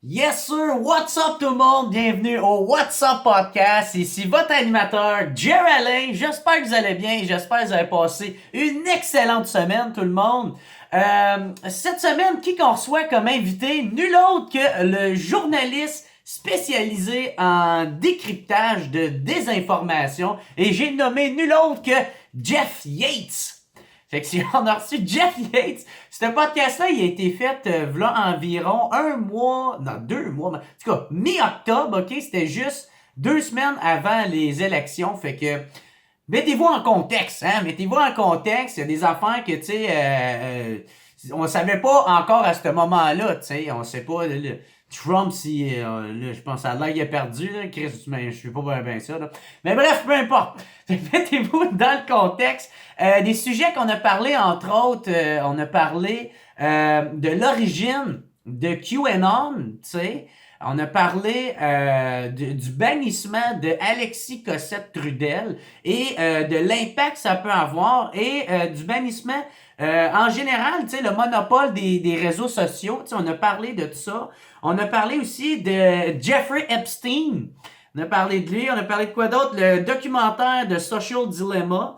Yes sir, what's up tout le monde? Bienvenue au What's Up Podcast. Ici votre animateur Jerry Alain. J'espère que vous allez bien. J'espère que vous avez passé une excellente semaine tout le monde. Cette semaine, qui qu'on reçoit comme invité? Nul autre que le journaliste spécialisé en décryptage de désinformation. Et j'ai nommé nul autre que Jeff Yates. Fait que si on a reçu Jeff Yates, ce podcast-là, il a été fait v'là environ 2 mois, en tout cas, mi-octobre, ok? C'était juste 2 semaines avant les élections, fait que mettez-vous en contexte, hein? Mettez-vous en contexte, il y a des affaires que, tu sais, on savait pas encore à ce moment-là, tu sais, on sait pas, Trump, si, là, je pense à là, il a perdu, là, Chris, mais je suis pas bien ça, là. Mais bref, peu importe. Mettez-vous dans le contexte. Des sujets qu'on a parlé, entre autres, on a parlé de l'origine de QAnon, tu sais. On a parlé du bannissement de Alexis Cossette-Trudel et de l'impact que ça peut avoir et du bannissement en général, tu sais, le monopole des réseaux sociaux. Tu sais, on a parlé de tout ça. On a parlé aussi de Jeffrey Epstein. On a parlé de lui. On a parlé de quoi d'autre? Le documentaire de Social Dilemma.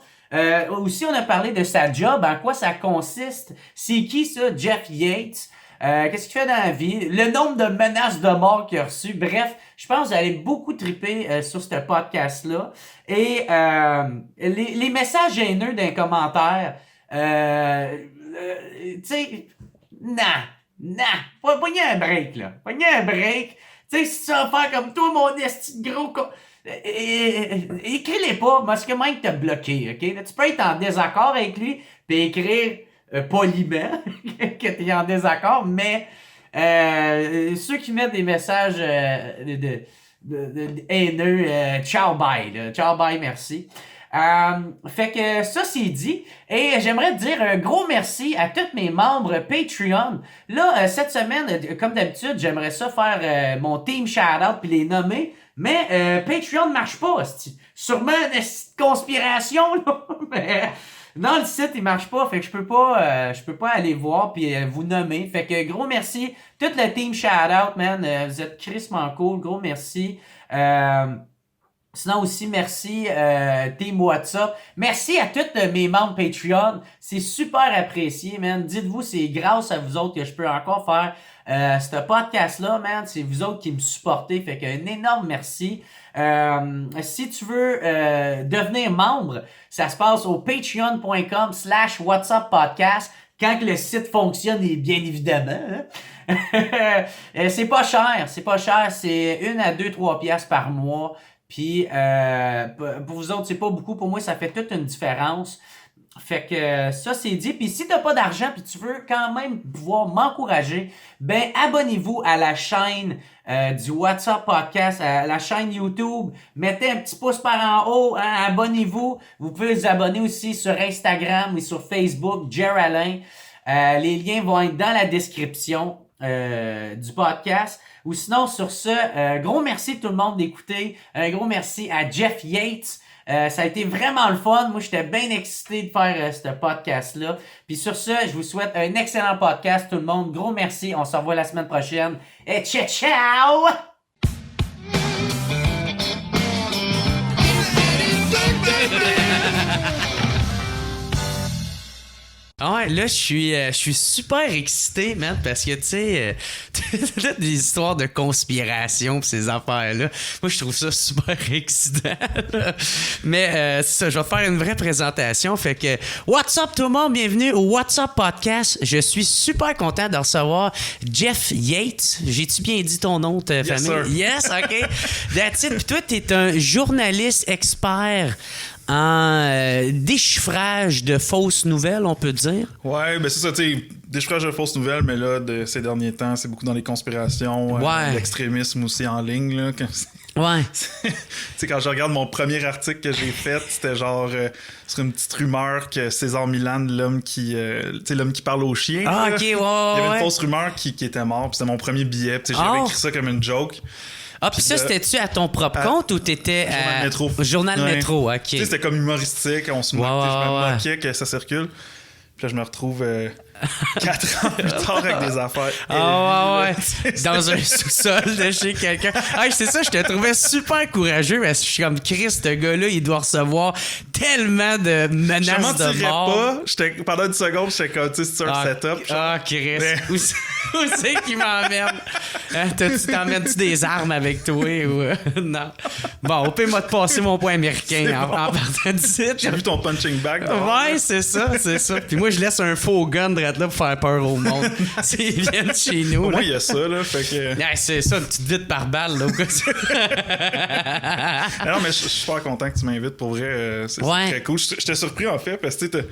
Aussi, on a parlé de sa job, en quoi ça consiste. C'est qui ça, Jeff Yates? Qu'est-ce qu'il fait dans la vie? Le nombre de menaces de mort qu'il a reçues. Bref, je pense que vous allez beaucoup triper sur ce podcast-là. Et les messages haineux d'un commentaire, tu sais, non, pognez un break, là. Pognez un break. Tu sais, si tu vas faire comme toi, mon esti de gros... écris-les pas, parce que Mike t'a bloqué, ok? Là, tu peux être en désaccord avec lui, puis écrire poliment que t'es en désaccord, mais ceux qui mettent des messages de haineux, ciao bye, là. Ciao bye, merci. Fait que ça c'est dit et j'aimerais te dire un gros merci à tous mes membres Patreon. Là, cette semaine, comme d'habitude, j'aimerais ça faire mon team shout-out puis les nommer, mais Patreon marche pas, hostie. Sûrement une conspiration, là, mais non, le site il marche pas, fait que je peux pas aller voir puis vous nommer. Fait que gros merci, tout le team shout-out, man, vous êtes crissement cool, gros merci. Sinon aussi, merci Team WhatsApp. Merci à tous mes membres Patreon. C'est super apprécié, man. Dites-vous, c'est grâce à vous autres que je peux encore faire ce podcast-là, man. C'est vous autres qui me supportez. Fait qu'un énorme merci. Si tu veux devenir membre, ça se passe au patreon.com/whatsappodcast quand que le site fonctionne, et bien évidemment. Hein? C'est pas cher. C'est 1 à 2-3 piastres par mois. Puis pour vous autres, c'est pas beaucoup. Pour moi, ça fait toute une différence. Fait que ça, c'est dit. Puis si t'as pas d'argent puis tu veux quand même pouvoir m'encourager, ben abonnez-vous à la chaîne du WhatsApp Podcast, à la chaîne YouTube. Mettez un petit pouce par en haut, hein, abonnez-vous. Vous pouvez vous abonner aussi sur Instagram et sur Facebook, Jerry Alain. Les liens vont être dans la description du podcast. Ou sinon, sur ce, gros merci tout le monde d'écouter. Un gros merci à Jeff Yates. Ça a été vraiment le fun. Moi, j'étais bien excité de faire ce podcast-là. Puis sur ce, je vous souhaite un excellent podcast tout le monde. Gros merci. On se revoit la semaine prochaine. Et ciao, ciao! Ah ouais, là, je suis super excité, man, parce que, tu sais, toutes les histoires de conspiration pis ces affaires-là, moi, je trouve ça super excitant, là. Mais, c'est ça, je vais faire une vraie présentation, fait que, what's up tout le monde, bienvenue au What's Up Podcast. Je suis super content de recevoir Jeff Yates. J'ai-tu bien dit ton nom, ta famille? Sir. Yes, OK. That's it. Puis toi, t'es un journaliste expert en déchiffrage de fausses nouvelles, on peut dire. Ouais, ben c'est ça, tu sais, déchiffrage de fausses nouvelles, mais là, de ces derniers temps, c'est beaucoup dans les conspirations, Ouais. l'extrémisme aussi en ligne, là. Ouais. Tu sais, quand je regarde mon premier article que j'ai fait, c'était genre sur une petite rumeur que César Milan, l'homme qui parle aux chiens. Ah, là, ok, ouais, il y avait ouais. une fausse rumeur qui était mort, puis c'était mon premier billet, puis j'avais écrit ça comme une joke. Ah, puis ça, c'était-tu à ton propre compte ou t'étais Journal Métro. Journal Ouais. Métro, ok. Tu sais, c'était comme humoristique, on se moquait, je me moquais que ça circule. Puis là, je me retrouve 4 ans plus tard avec des affaires. Ah ouais. Dans un sous-sol de chez quelqu'un. Ah, c'est ça, je te trouvais super courageux parce que je suis comme Chris, ce gars-là, il doit recevoir tellement de Je menaces de mentirais mort. pas. Pendant une seconde, j'étais comme, tu sais, c'est un setup. Chris. Mais- Où c'est qu'il m'emmène? T'emmènes-tu des armes avec toi ou... non. Bon, au pire, moi, te passer mon point américain en partant d'ici. J'ai vu ton punching bag. Ouais, c'est ça. Puis moi, je laisse un faux gun direct là pour faire peur au monde. Ils viennent chez nous. Au Là. moins, il y a ça, là. Fait que... Ouais, c'est ça, une petite vite par balle. Là, Non, mais je suis super content que tu m'invites. Pour vrai, c'est très cool. J'étais surpris, en fait, parce que tu sais,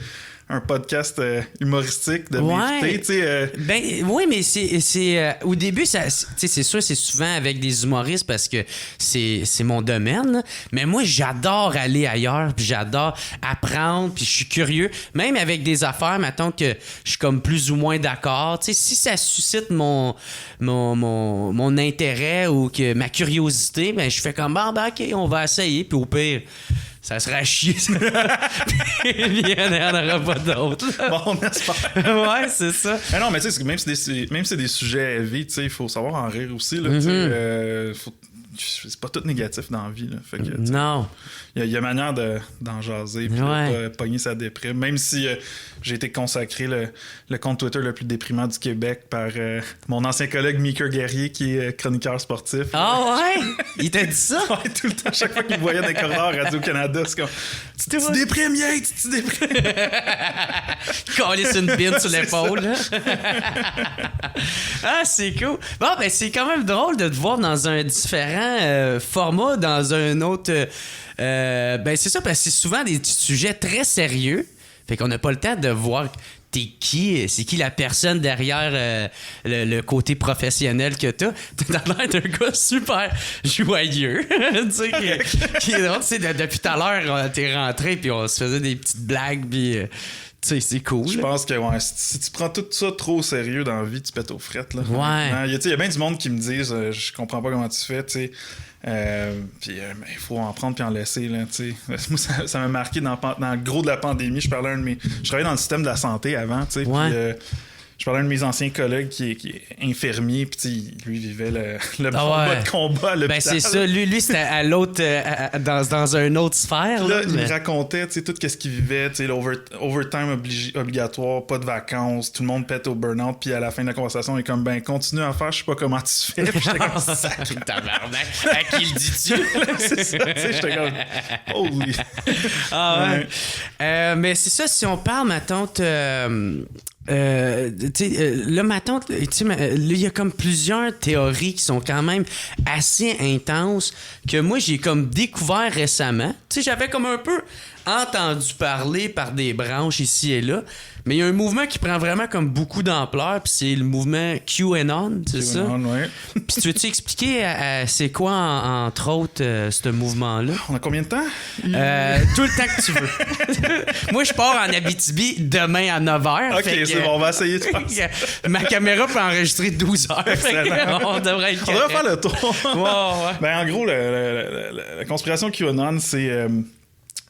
un podcast humoristique de m'inviter, tu sais. Ben oui, mais c'est au début ça, tu sais, c'est sûr, c'est souvent avec des humoristes parce que c'est mon domaine, là. Mais moi j'adore aller ailleurs, puis j'adore apprendre, puis je suis curieux, même avec des affaires, mettons que je suis comme plus ou moins d'accord, tu sais, si ça suscite mon intérêt ou que ma curiosité, ben je fais comme OK, on va essayer, puis au pire ça sera chier. Il n'y en aura pas d'autres. Bon, on espère. Ouais, c'est ça. Mais non, mais tu sais, même si c'est des sujets heavy, tu sais, il faut savoir en rire aussi, là. Tu sais, c'est pas tout négatif dans la vie, là. Fait que, non. Il y a manière d'en jaser, puis de pas pogner sa déprime. Même si j'ai été consacré le compte Twitter le plus déprimant du Québec par mon ancien collègue Meeker Guerrier, qui est chroniqueur sportif. Ah ouais? Il t'a dit ça? Ouais, tout le temps, chaque fois qu'il me voyait dans les corridors à Radio-Canada, c'est comme tu déprimes, Yates, tu déprimes. Coller une bine sur l'épaule. Ah, c'est cool. Bon, ben, c'est quand même drôle de te voir dans un différent format, dans un autre. Ben, c'est ça, parce que c'est souvent des sujets très sérieux. Fait qu'on n'a pas le temps de voir t'es qui, c'est qui la personne derrière le côté professionnel que t'as. T'as l'air d'un gars super joyeux. Tu sais, qui est drôle. Tu sais, depuis tout à l'heure, t'es rentré, puis on se faisait des petites blagues, puis... tu sais, c'est cool. Je pense que si tu prends tout ça trop au sérieux dans la vie, tu pètes aux frettes. Là. Ouais. Il y a bien du monde qui me disent je comprends pas comment tu fais, tu sais. Puis il faut en prendre puis en laisser, là, tu sais. Moi, ça m'a marqué dans le gros de la pandémie. Je travaillais dans le système de la santé avant, tu sais. Ouais. Puis je parlais à un de mes anciens collègues qui est infirmier, puis lui vivait le mode combat à l'hôpital. Ben c'est ça, lui c'était à l'autre, dans une autre sphère. Là, il me racontait tout ce qu'il vivait, l'overtime obligatoire, pas de vacances, tout le monde pète au burn-out, puis à la fin de la conversation, il est comme, ben continue à faire, je sais pas comment tu fais. Puis j'étais comme, sacré tabarnak, à qui le dis-tu? C'est ça, tu sais, j'étais comme, holy. Ah ouais. Mais c'est ça, si on parle, mettons, là, maintenant, il y a comme plusieurs théories qui sont quand même assez intenses que moi, j'ai comme découvert récemment. Tu sais, j'avais comme un peu entendu parler par des branches ici et là, mais il y a un mouvement qui prend vraiment comme beaucoup d'ampleur, puis c'est le mouvement QAnon, c'est ça? Ouais. Puis tu veux-tu expliquer c'est quoi, entre autres, ce mouvement-là? On a combien de temps? Tout le temps que tu veux. Moi, je pars en Abitibi demain à 9h. Ok, c'est bon, on va essayer de faire ça. Ma caméra peut enregistrer 12 heures. On devrait être On devrait faire le tour. Ouais. Ben, en gros, la conspiration QAnon, c'est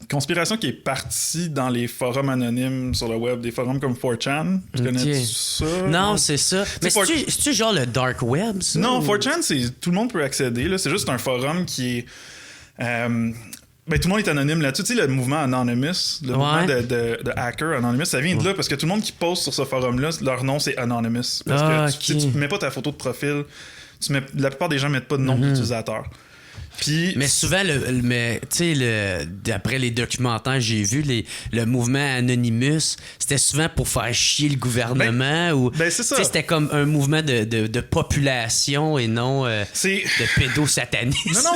une conspiration qui est partie dans les forums anonymes sur le web, des forums comme 4chan. Tu connais ça? Non, c'est ça. Mais c'est-tu genre le dark web, ça? Non, 4chan, tout le monde peut accéder. Là. C'est juste un forum qui est... ben, tout le monde est anonyme là-dessus. Tu sais, le mouvement Anonymous, le mouvement de hacker Anonymous, ça vient de là parce que tout le monde qui poste sur ce forum-là, leur nom, c'est Anonymous. Parce que tu mets pas ta photo de profil. La plupart des gens mettent pas de nom d'utilisateur. Puis, mais souvent, d'après les documentaires que j'ai vus, le mouvement Anonymous, c'était souvent pour faire chier le gouvernement c'est ça. C'était comme un mouvement de population et non de pédosatanisme. Non,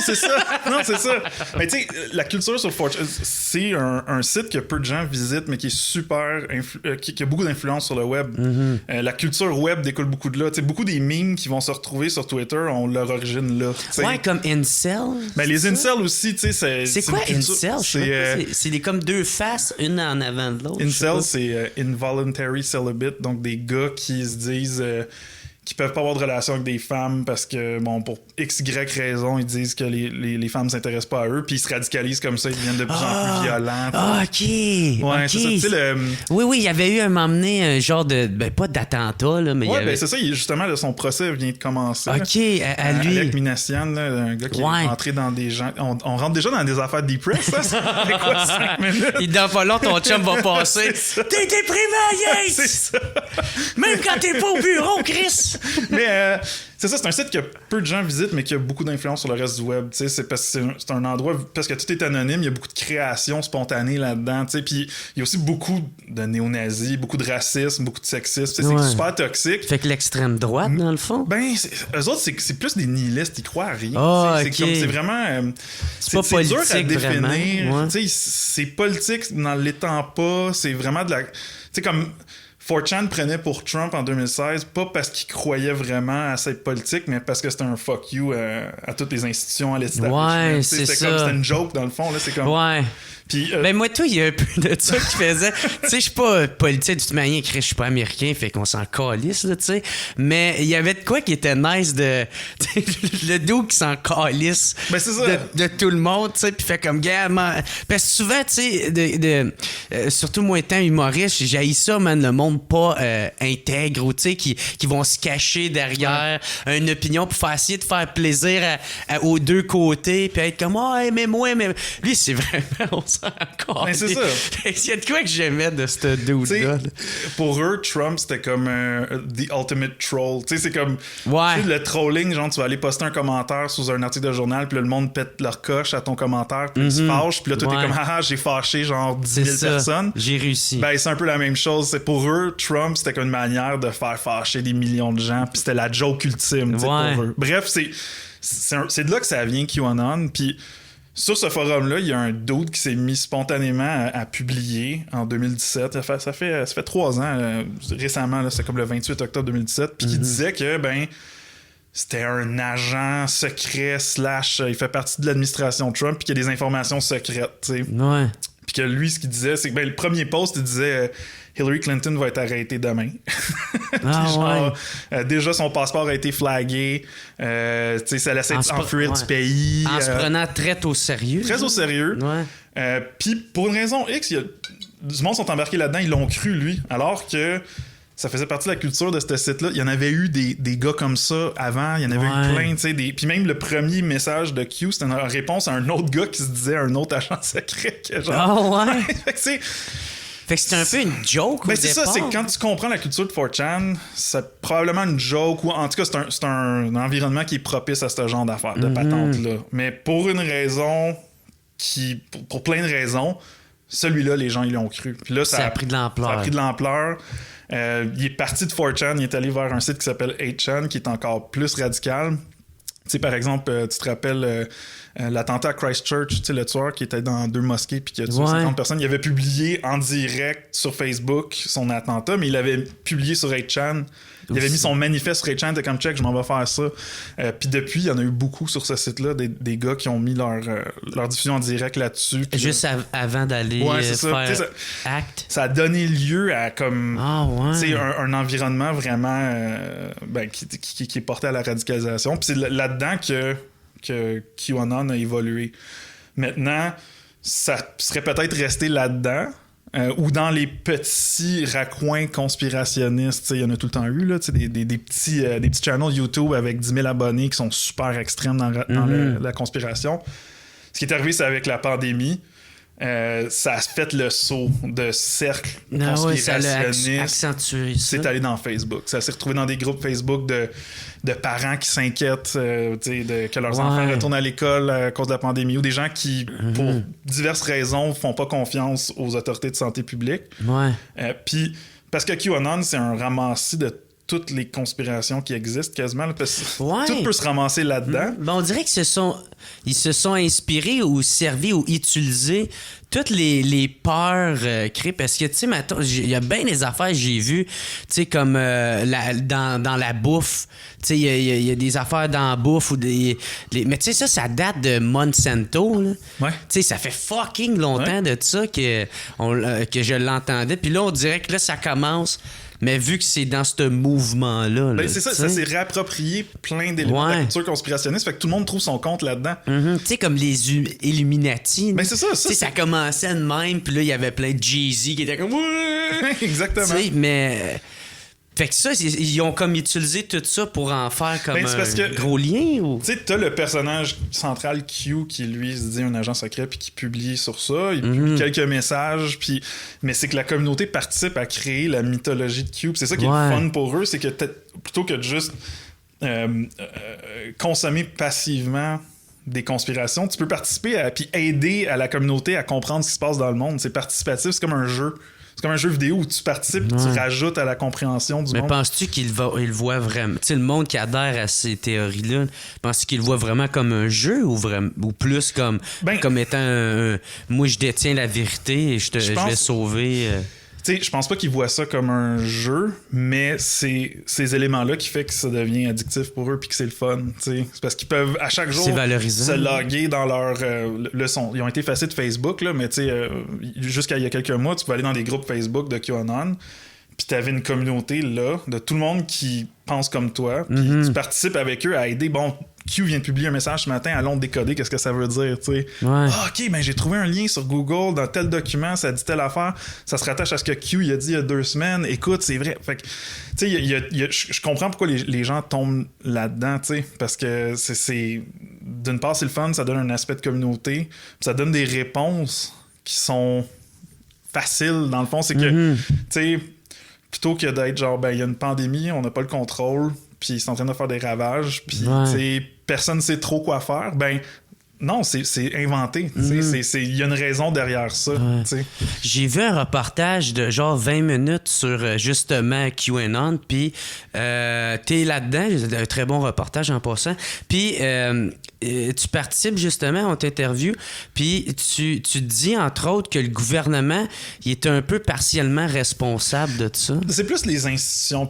c'est ça. Mais tu sais, la culture sur 4chan, c'est un site que peu de gens visitent, mais qui est super... qui a beaucoup d'influence sur le web. La culture web découle beaucoup de là. Tu sais, beaucoup des memes qui vont se retrouver sur Twitter ont leur origine là. T'sais. Ouais, comme Incel. Ben, les incels aussi, tu sais, c'est quoi incel? C'est comme deux faces, une en avant de l'autre. Incel, c'est involuntary celibate, donc des gars qui se disent qui peuvent pas avoir de relation avec des femmes parce que, bon, pour X, Y raison, ils disent que les femmes s'intéressent pas à eux, puis ils se radicalisent comme ça, ils deviennent de plus en plus violents. Ah, OK. Ouais, OK. c'est ça. Tu sais, Oui, il y avait eu un moment donné, un genre de... Ben, pas d'attentat, là, mais il y avait... ben c'est ça, justement, là, son procès vient de commencer. OK, à lui. Alec Minassian, là, un gars qui est rentré dans des gens... On rentre déjà dans des affaires depress, là? Ça fait quoi, 5 minutes? Et dans pas long, ton chum va passer. T'es déprimé, C'est Yates! ça. Même quand t'es pas au bureau, Chris! Mais c'est ça, c'est un site que peu de gens visitent, mais qui a beaucoup d'influence sur le reste du web. C'est parce que c'est un endroit, parce que tout est anonyme, il y a beaucoup de création spontanée là-dedans. Puis il y a aussi beaucoup de néo-nazis, beaucoup de racisme, beaucoup de sexisme. C'est super toxique. Fait que l'extrême droite, dans le fond. Ben, eux autres, c'est plus des nihilistes, ils croient à rien. C'est vraiment. C'est pas politique, dur à définir. Vraiment. C'est politique dans l'étant pas. C'est vraiment de la. Tu sais, comme. 4chan prenait pour Trump en 2016, pas parce qu'il croyait vraiment à cette politique, mais parce que c'était un fuck you à toutes les institutions, à l'establishment. Ouais, c'est ça. C'était une joke, dans le fond. Là, c'est comme... Ouais. Puis, ben moi, toi, il y a un peu de ça qui faisait... tu sais, je suis pas politique du tout manière, je suis pas américain, fait qu'on s'en calisse, là, tu sais. Mais il y avait de quoi qui était nice de... le dude qui s'en calisse ben, c'est ça. De tout le monde, tu sais, puis fait comme, gars, parce que souvent, tu sais, surtout moi étant humoriste, j'haïs ça, man, le monde pas intègre ou, tu sais, qui vont se cacher derrière une opinion pour faire essayer de faire plaisir aux deux côtés, puis être comme, oh, mais moi, mais... Lui, c'est vraiment... Encore. Ben, c'est ça. Il y a de quoi que j'aimais de ce dude-là. Pour eux, Trump, c'était comme the ultimate troll. Tu sais, c'est comme le trolling, genre tu vas aller poster un commentaire sous un article de journal, puis là, le monde pète leur coche à ton commentaire, puis ils se fâchent, puis là, toi, t'es comme, haha, j'ai fâché genre 10 000 personnes. J'ai réussi. Ben, c'est un peu la même chose. C'est pour eux, Trump, c'était comme une manière de faire fâcher des millions de gens, puis c'était la joke ultime, pour eux. Bref, c'est de là que ça vient, QAnon, puis sur ce forum-là, il y a un dude qui s'est mis spontanément à publier en 2017. Ça fait 3 ans, récemment, c'est comme le 28 octobre 2017, puis qui disait que, ben, c'était un agent secret / il fait partie de l'administration Trump, puis qu'il y a des informations secrètes, tu sais. Ouais. Puis que lui, ce qu'il disait, c'est que ben, le premier post, il disait Hillary Clinton va être arrêtée demain. Déjà, son passeport a été flagué. Ça laissait s'enfuir du pays. En se prenant très au sérieux. Très au sérieux. Ouais. Puis pour une raison X, du monde sont embarqués là-dedans, ils l'ont cru, lui. Alors que ça faisait partie de la culture de ce site-là. Il y en avait eu des gars comme ça avant. Il y en avait eu plein, tu sais. Puis même le premier message de Q, c'était une réponse à un autre gars qui se disait un autre agent secret. Fait que c'est un peu une joke. Ben c'est ça, c'est quand tu comprends la culture de 4chan, c'est probablement une joke, ou en tout cas, c'est un environnement qui est propice à ce genre d'affaires, de patentes-là. Mais pour une raison pour plein de raisons, celui-là, les gens, ils l'ont cru. Puis là, ça a pris de l'ampleur. Ça a pris de l'ampleur. Il est parti de 4chan, il est allé vers un site qui s'appelle 8chan, qui est encore plus radical. Tu sais, par exemple, tu te rappelles l'attentat à Christchurch, tu sais, le tueur qui était dans 2 mosquées puis qui a tué 50 personnes. Il avait publié en direct sur Facebook son attentat, mais il avait publié sur 8chan. Il avait mis son manifeste sur 8chan, il était comme check, je m'en vais faire ça. Puis depuis, il y en a eu beaucoup sur ce site-là, des gars qui ont mis leur diffusion en direct là-dessus. Juste avant d'aller faire acte. Ça a donné lieu à comme un environnement vraiment qui est porté à la radicalisation. Puis c'est là-dedans que QAnon a évolué. Maintenant, ça serait peut-être resté là-dedans. Ou dans les petits raccoins conspirationnistes, il y en a tout le temps eu, là, des petits channels YouTube avec 10 000 abonnés qui sont super extrêmes dans la conspiration. Ce qui est arrivé, c'est avec la pandémie. Ça a fait le saut de cercle conspirationniste. C'est allé dans Facebook. Ça s'est retrouvé dans des groupes Facebook de parents qui s'inquiètent que leurs enfants retournent à l'école à cause de la pandémie, ou des gens qui, pour diverses raisons, font pas confiance aux autorités de santé publique. Puis, parce que QAnon, c'est un ramassis de toutes les conspirations qui existent quasiment. Là, parce que tout peut se ramasser là-dedans. Ben, on dirait qu'ils se sont inspirés ou servis ou utilisés toutes les peurs créées. Parce que, tu sais, il y a bien des affaires que j'ai vues, tu sais, comme dans la bouffe. Tu sais, il y a des affaires dans la bouffe. Mais tu sais, ça date de Monsanto. Là. Tu sais, ça fait fucking longtemps de ça que je l'entendais. Puis là, on dirait que là, ça commence... mais vu que c'est dans ce mouvement-là... Ben, c'est ça, ça s'est réapproprié plein d'éléments de la culture conspirationniste, fait que tout le monde trouve son compte là-dedans. Tu sais, comme les Illuminati. Ben, c'est ça. Ça commençait de même, puis là, il y avait plein de Jay-Z qui étaient comme... Exactement. Tu sais, mais... Fait que ça, ils ont comme utilisé tout ça pour en faire comme gros lien ou... Tu sais, t'as le personnage central Q qui, lui, se dit un agent secret puis qui publie sur ça. Il publie quelques messages, puis... Mais c'est que la communauté participe à créer la mythologie de Q. Puis c'est ça qui est le fun pour eux, c'est que plutôt que de juste consommer passivement des conspirations, tu peux participer puis aider à la communauté à comprendre ce qui se passe dans le monde. C'est participatif, c'est comme un jeu. C'est comme un jeu vidéo où tu participes, tu rajoutes à la compréhension du monde. Mais penses-tu qu'il voit vraiment... Tu sais, le monde qui adhère à ces théories-là, penses-tu qu'il le voit vraiment comme un jeu ou plus comme étant moi, je détiens la vérité et je vais sauver... Tu sais, je pense pas qu'ils voient ça comme un jeu, mais c'est ces éléments-là qui fait que ça devient addictif pour eux puis que c'est le fun. C'est parce qu'ils peuvent à chaque jour se loguer dans leur leçon. Ils ont été effacés de Facebook, là, mais tu sais, jusqu'à il y a quelques mois, tu pouvais aller dans des groupes Facebook de QAnon, puis t'avais une communauté là de tout le monde qui pense comme toi, puis tu participes avec eux à aider. Bon, Q vient de publier un message ce matin, allons décoder qu'est-ce que ça veut dire, tu sais. Ok, ben j'ai trouvé un lien sur Google dans tel document, ça dit telle affaire, ça se rattache à ce que Q il a dit il y a 2 semaines, écoute, c'est vrai. Fait que, tu sais, je comprends pourquoi les gens tombent là-dedans, tu sais, parce que c'est d'une part, c'est le fun, ça donne un aspect de communauté, puis ça donne des réponses qui sont faciles, dans le fond, c'est que, tu sais, plutôt que d'être genre, ben, il y a une pandémie, on n'a pas le contrôle, puis ils sont en train de faire des ravages, puis personne ne sait trop quoi faire, ben non, c'est inventé. Il y a une raison derrière ça. J'ai vu un reportage de genre 20 minutes sur justement QAnon, puis t'es là-dedans, un très bon reportage en passant, puis tu participes justement, on t'interviewe, puis tu dis entre autres que le gouvernement il est un peu partiellement responsable de ça. C'est plus les institutions.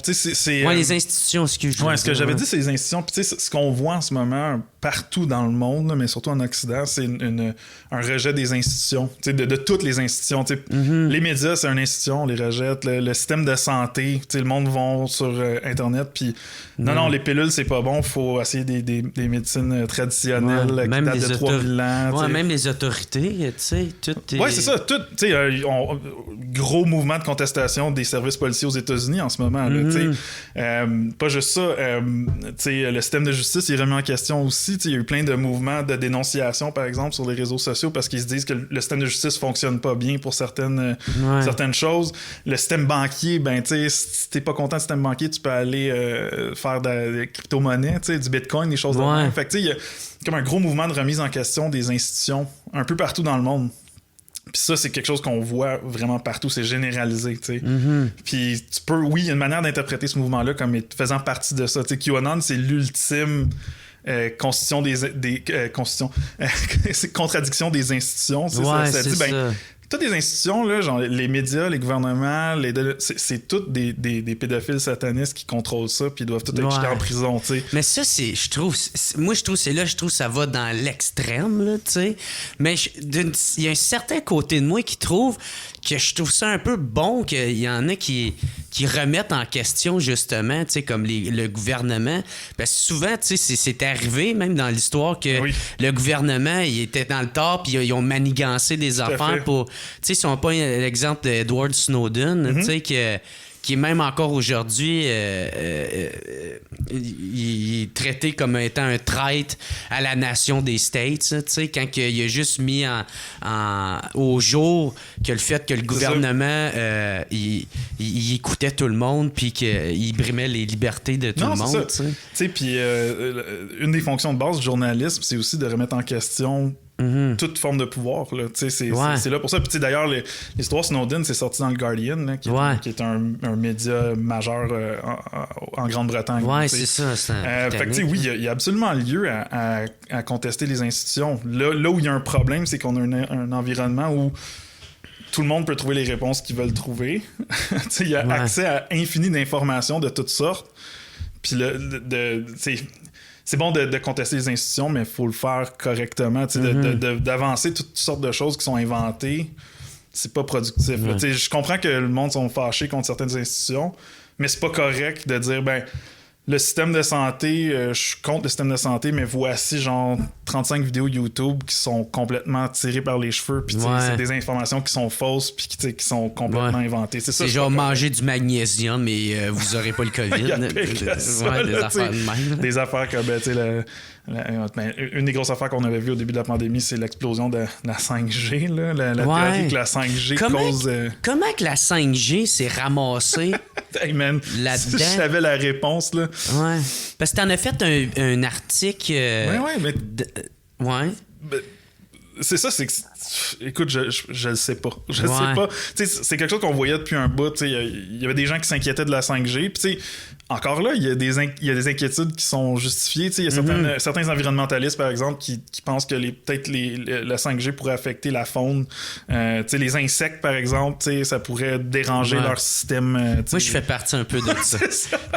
Les institutions, excuse-moi. Ce que j'avais dit, c'est les institutions. Puis ce qu'on voit en ce moment partout dans le monde, mais surtout en Occident, c'est un rejet des institutions, de toutes les institutions. Les médias, c'est une institution, on les rejette. Le système de santé, le monde va sur Internet, puis non, les pilules, c'est pas bon, faut essayer des médecines traditionnelles qui datent de 3000 ans. Même les autorités, tu sais, tout est... Ouais, c'est ça, tout, tu sais, gros mouvement de contestation des services policiers aux États-Unis en ce moment, là, pas juste ça, le système de justice est remis en question aussi. Il y a eu plein de mouvements de dénonciation, par exemple, sur les réseaux sociaux parce qu'ils se disent que le système de justice fonctionne pas bien pour certaines choses. Le système banquier, ben, tu sais, si t'es pas content du système banquier, tu peux aller faire de la crypto-monnaie, du bitcoin, des choses de même. Fait que, tu sais, il y a comme un gros mouvement de remise en question des institutions un peu partout dans le monde. Puis ça, c'est quelque chose qu'on voit vraiment partout, c'est généralisé, tu sais. Puis tu peux, il y a une manière d'interpréter ce mouvement-là comme faisant partie de ça. Tu sais, QAnon, c'est l'ultime constitution c'est contradiction des institutions. Ça dit, ben, toutes les institutions, là, genre les médias, les gouvernements, c'est toutes des pédophiles satanistes qui contrôlent ça, puis ils doivent tout être jetés en prison, tu sais. Mais ça, je trouve que ça va dans l'extrême, là, tu sais. Mais il y a un certain côté de moi qui trouve que je trouve ça un peu bon qu'il y en a qui remettent en question, justement, tu sais, comme le gouvernement. Parce que souvent, tu sais, c'est arrivé, même dans l'histoire, que le gouvernement, il était dans le tort, puis ils ont manigancé des affaires pour... Tu sais, si on prend l'exemple d'Edward Snowden, tu sais, qui est même encore aujourd'hui, il est traité comme étant un traître à la nation des States, tu sais, quand il a juste mis au jour que le fait que le gouvernement, il écoutait tout le monde, puis qu'il brimait les libertés de tout le monde. Tu sais, puis une des fonctions de base du journalisme, c'est aussi de remettre en question toute forme de pouvoir, là. C'est là pour ça. Puis d'ailleurs, l'histoire Snowden, c'est sorti dans le Guardian, là, qui est un média majeur en Grande-Bretagne. Ouais, c'est ça. Fait que oui, il y a absolument lieu à contester les institutions. Là où il y a un problème, c'est qu'on a un environnement où tout le monde peut trouver les réponses qu'ils veulent trouver. Il y a accès à infini d'informations de toutes sortes. Puis c'est bon de contester les institutions, mais il faut le faire correctement. D'avancer toutes sortes de choses qui sont inventées, c'est pas productif. Je comprends que le monde sont fâchés contre certaines institutions, Mais c'est pas correct de dire, ben, le système de santé, je suis contre le système de santé, mais voici genre 35 vidéos YouTube qui sont complètement tirées par les cheveux, puis c'est des informations qui sont fausses, puis qui sont complètement inventées. C'est genre manger du magnésium, mais vous aurez pas le COVID. Il y a pire que ça, des affaires de même. Des affaires comme, ben, tu sais, une des grosses affaires qu'on avait vues au début de la pandémie, c'est l'explosion de la 5G, là, la théorie que la 5G cause... Comment que la 5G s'est ramassée hey man, là-dedans? Si je savais la réponse, là... Ouais. Parce que t'en as fait un article... mais... Ouais. Ben, c'est ça, c'est que... Écoute, je le sais pas. Je le sais pas. T'sais, c'est quelque chose qu'on voyait depuis un bout. Il y avait des gens qui s'inquiétaient de la 5G. Puis encore là, il y a des inquiétudes qui sont justifiées. Il y a certains environnementalistes, par exemple, qui pensent que peut-être la 5G pourrait affecter la faune. Les insectes, par exemple, ça pourrait déranger leur système. Moi, je fais partie un peu de ça.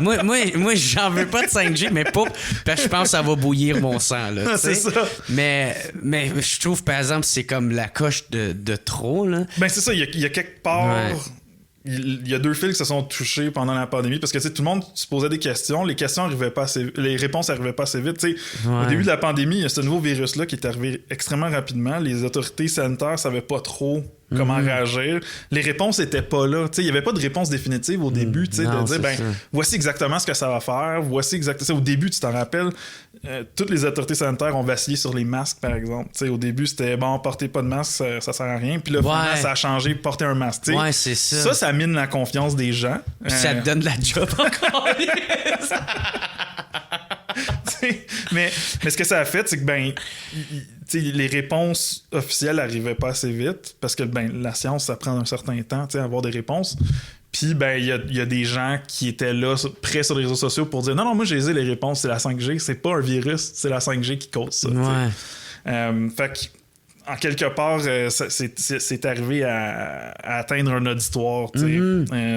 moi, j'en veux pas de 5G, mais pas parce que je pense que ça va bouillir mon sang. Là, c'est ça. Mais je trouve, par exemple, c'est comme la coche de trop. Là. Ben, c'est ça. Il y a quelque part... Ouais. Il y a 2 fils qui se sont touchés pendant la pandémie parce que tout le monde se posait des questions, les réponses arrivaient pas assez vite. Au début de la pandémie, il y a ce nouveau virus-là qui est arrivé extrêmement rapidement. Les autorités sanitaires savaient pas trop comment réagir. Les réponses étaient pas là. Il y avait pas de réponse définitive au début, de dire ben voici exactement ce que ça va faire, voici exactement. Au début, tu t'en rappelles, toutes les autorités sanitaires ont vacillé sur les masques, par exemple. Au début, c'était bon, portez pas de masque, ça sert à rien. Puis là, finalement, ça a changé, portez un masque. Ouais, c'est ça. Ça mine la confiance des gens. Puis ça te donne la job encore. mais ce que ça a fait, c'est que ben les réponses officielles n'arrivaient pas assez vite parce que ben la science, ça prend un certain temps à avoir des réponses. Puis ben il y a des gens qui étaient là près sur les réseaux sociaux pour dire non, moi j'ai les réponses, c'est la 5G, c'est pas un virus, c'est la 5G qui cause ça. Fait que en quelque part, c'est arrivé à atteindre un auditoire,